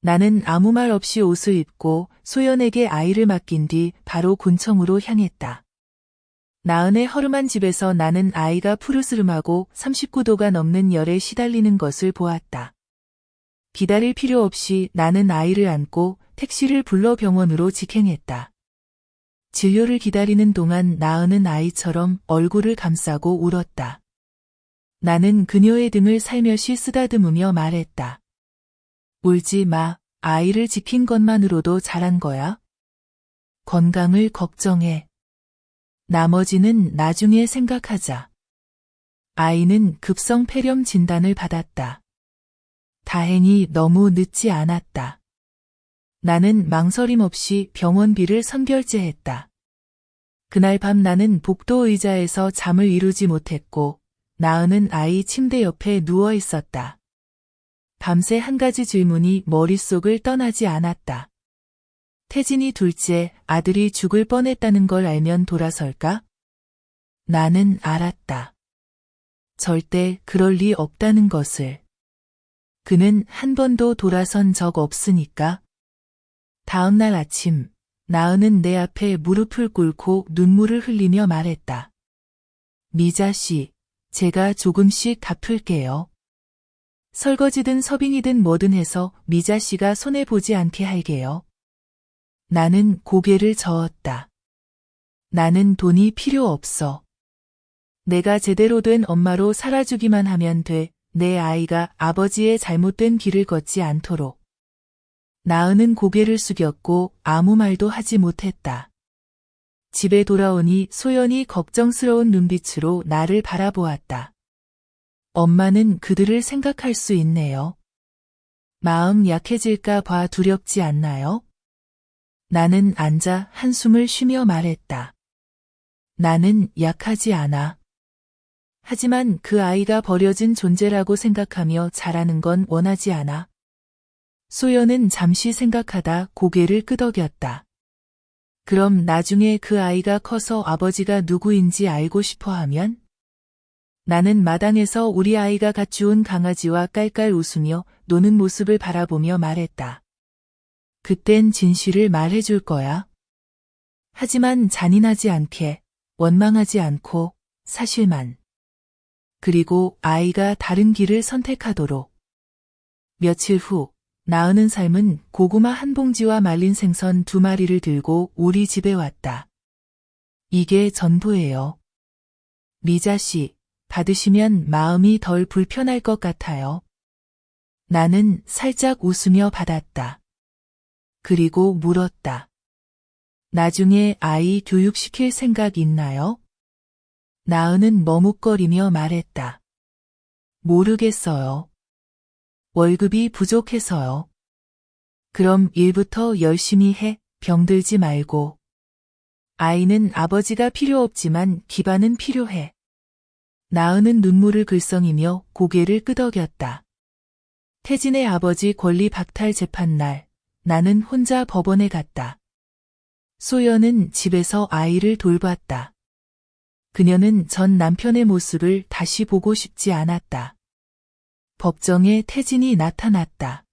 S1: 나는 아무 말 없이 옷을 입고 소연에게 아이를 맡긴 뒤 바로 곤청으로 향했다. 나은의 허름한 집에서 나는 아이가 푸르스름하고 39도가 넘는 열에 시달리는 것을 보았다. 기다릴 필요 없이 나는 아이를 안고 택시를 불러 병원으로 직행했다. 진료를 기다리는 동안 나은은 아이처럼 얼굴을 감싸고 울었다. 나는 그녀의 등을 살며시 쓰다듬으며 말했다. 울지 마. 아이를 지킨 것만으로도 잘한 거야. 건강을 걱정해. 나머지는 나중에 생각하자. 아이는 급성 폐렴 진단을 받았다. 다행히 너무 늦지 않았다. 나는 망설임 없이 병원비를 선결제했다. 그날 밤 나는 복도 의자에서 잠을 이루지 못했고 나은은 아이 침대 옆에 누워 있었다. 밤새 한 가지 질문이 머릿속을 떠나지 않았다. 태진이 둘째 아들이 죽을 뻔했다는 걸 알면 돌아설까? 나는 알았다. 절대 그럴 리 없다는 것을. 그는 한 번도 돌아선 적 없으니까. 다음 날 아침, 나은은 내 앞에 무릎을 꿇고 눈물을 흘리며 말했다. 미자 씨, 제가 조금씩 갚을게요. 설거지든 서빙이든 뭐든 해서 미자 씨가 손해보지 않게 할게요. 나는 고개를 저었다. 나는 돈이 필요 없어. 내가 제대로 된 엄마로 살아주기만 하면 돼. 내 아이가 아버지의 잘못된 길을 걷지 않도록. 나은은 고개를 숙였고 아무 말도 하지 못했다. 집에 돌아오니 소연이 걱정스러운 눈빛으로 나를 바라보았다. 엄마는 그들을 생각할 수 있네요. 마음 약해질까 봐 두렵지 않나요? 나는 앉아 한숨을 쉬며 말했다. 나는 약하지 않아. 하지만 그 아이가 버려진 존재라고 생각하며 자라는 건 원하지 않아. 소연은 잠시 생각하다 고개를 끄덕였다. 그럼 나중에 그 아이가 커서 아버지가 누구인지 알고 싶어 하면? 나는 마당에서 우리 아이가 갖추온 강아지와 깔깔 웃으며 노는 모습을 바라보며 말했다. 그땐 진실을 말해줄 거야. 하지만 잔인하지 않게, 원망하지 않고, 사실만. 그리고 아이가 다른 길을 선택하도록. 며칠 후, 나은은 삶은 고구마 한 봉지와 말린 생선 2마리를 들고 우리 집에 왔다. 이게 전부예요. 미자 씨, 받으시면 마음이 덜 불편할 것 같아요. 나는 살짝 웃으며 받았다. 그리고 물었다. 나중에 아이 교육시킬 생각 있나요? 나은은 머뭇거리며 말했다. 모르겠어요. 월급이 부족해서요. 그럼 일부터 열심히 해, 병들지 말고. 아이는 아버지가 필요 없지만 기반은 필요해. 나은은 눈물을 글썽이며 고개를 끄덕였다. 태진의 아버지 권리 박탈 재판날, 나는 혼자 법원에 갔다. 소연은 집에서 아이를 돌봤다. 그녀는 전 남편의 모습을 다시 보고 싶지 않았다. 법정에 태진이 나타났다.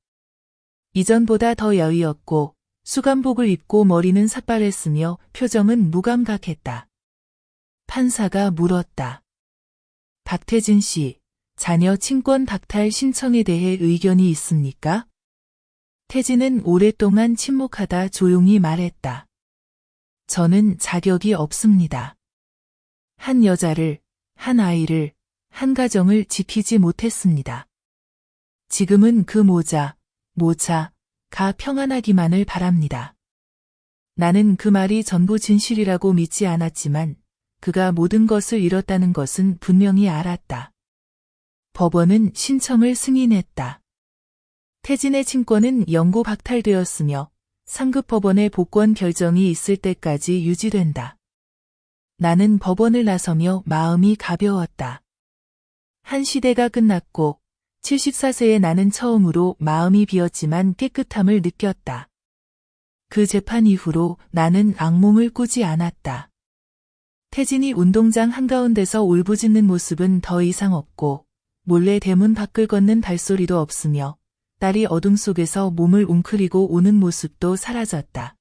S1: 이전보다 더 야위었고 수감복을 입고 머리는 삿발했으며 표정은 무감각했다. 판사가 물었다. 박태진 씨, 자녀 친권 박탈 신청에 대해 의견이 있습니까? 태진은 오랫동안 침묵하다 조용히 말했다. 저는 자격이 없습니다. 한 여자를, 한 아이를, 한 가정을 지키지 못했습니다. 지금은 그 모자가 평안하기만을 바랍니다. 나는 그 말이 전부 진실이라고 믿지 않았지만 그가 모든 것을 잃었다는 것은 분명히 알았다. 법원은 신청을 승인했다. 태진의 친권은 영구 박탈되었으며 상급 법원의 복권 결정이 있을 때까지 유지된다. 나는 법원을 나서며 마음이 가벼웠다. 한 시대가 끝났고 74세의 나는 처음으로 마음이 비었지만 깨끗함을 느꼈다. 그 재판 이후로 나는 악몽을 꾸지 않았다. 태진이 운동장 한가운데서 울부짖는 모습은 더 이상 없고 몰래 대문 밖을 걷는 발소리도 없으며 딸이 어둠 속에서 몸을 웅크리고 우는 모습도 사라졌다.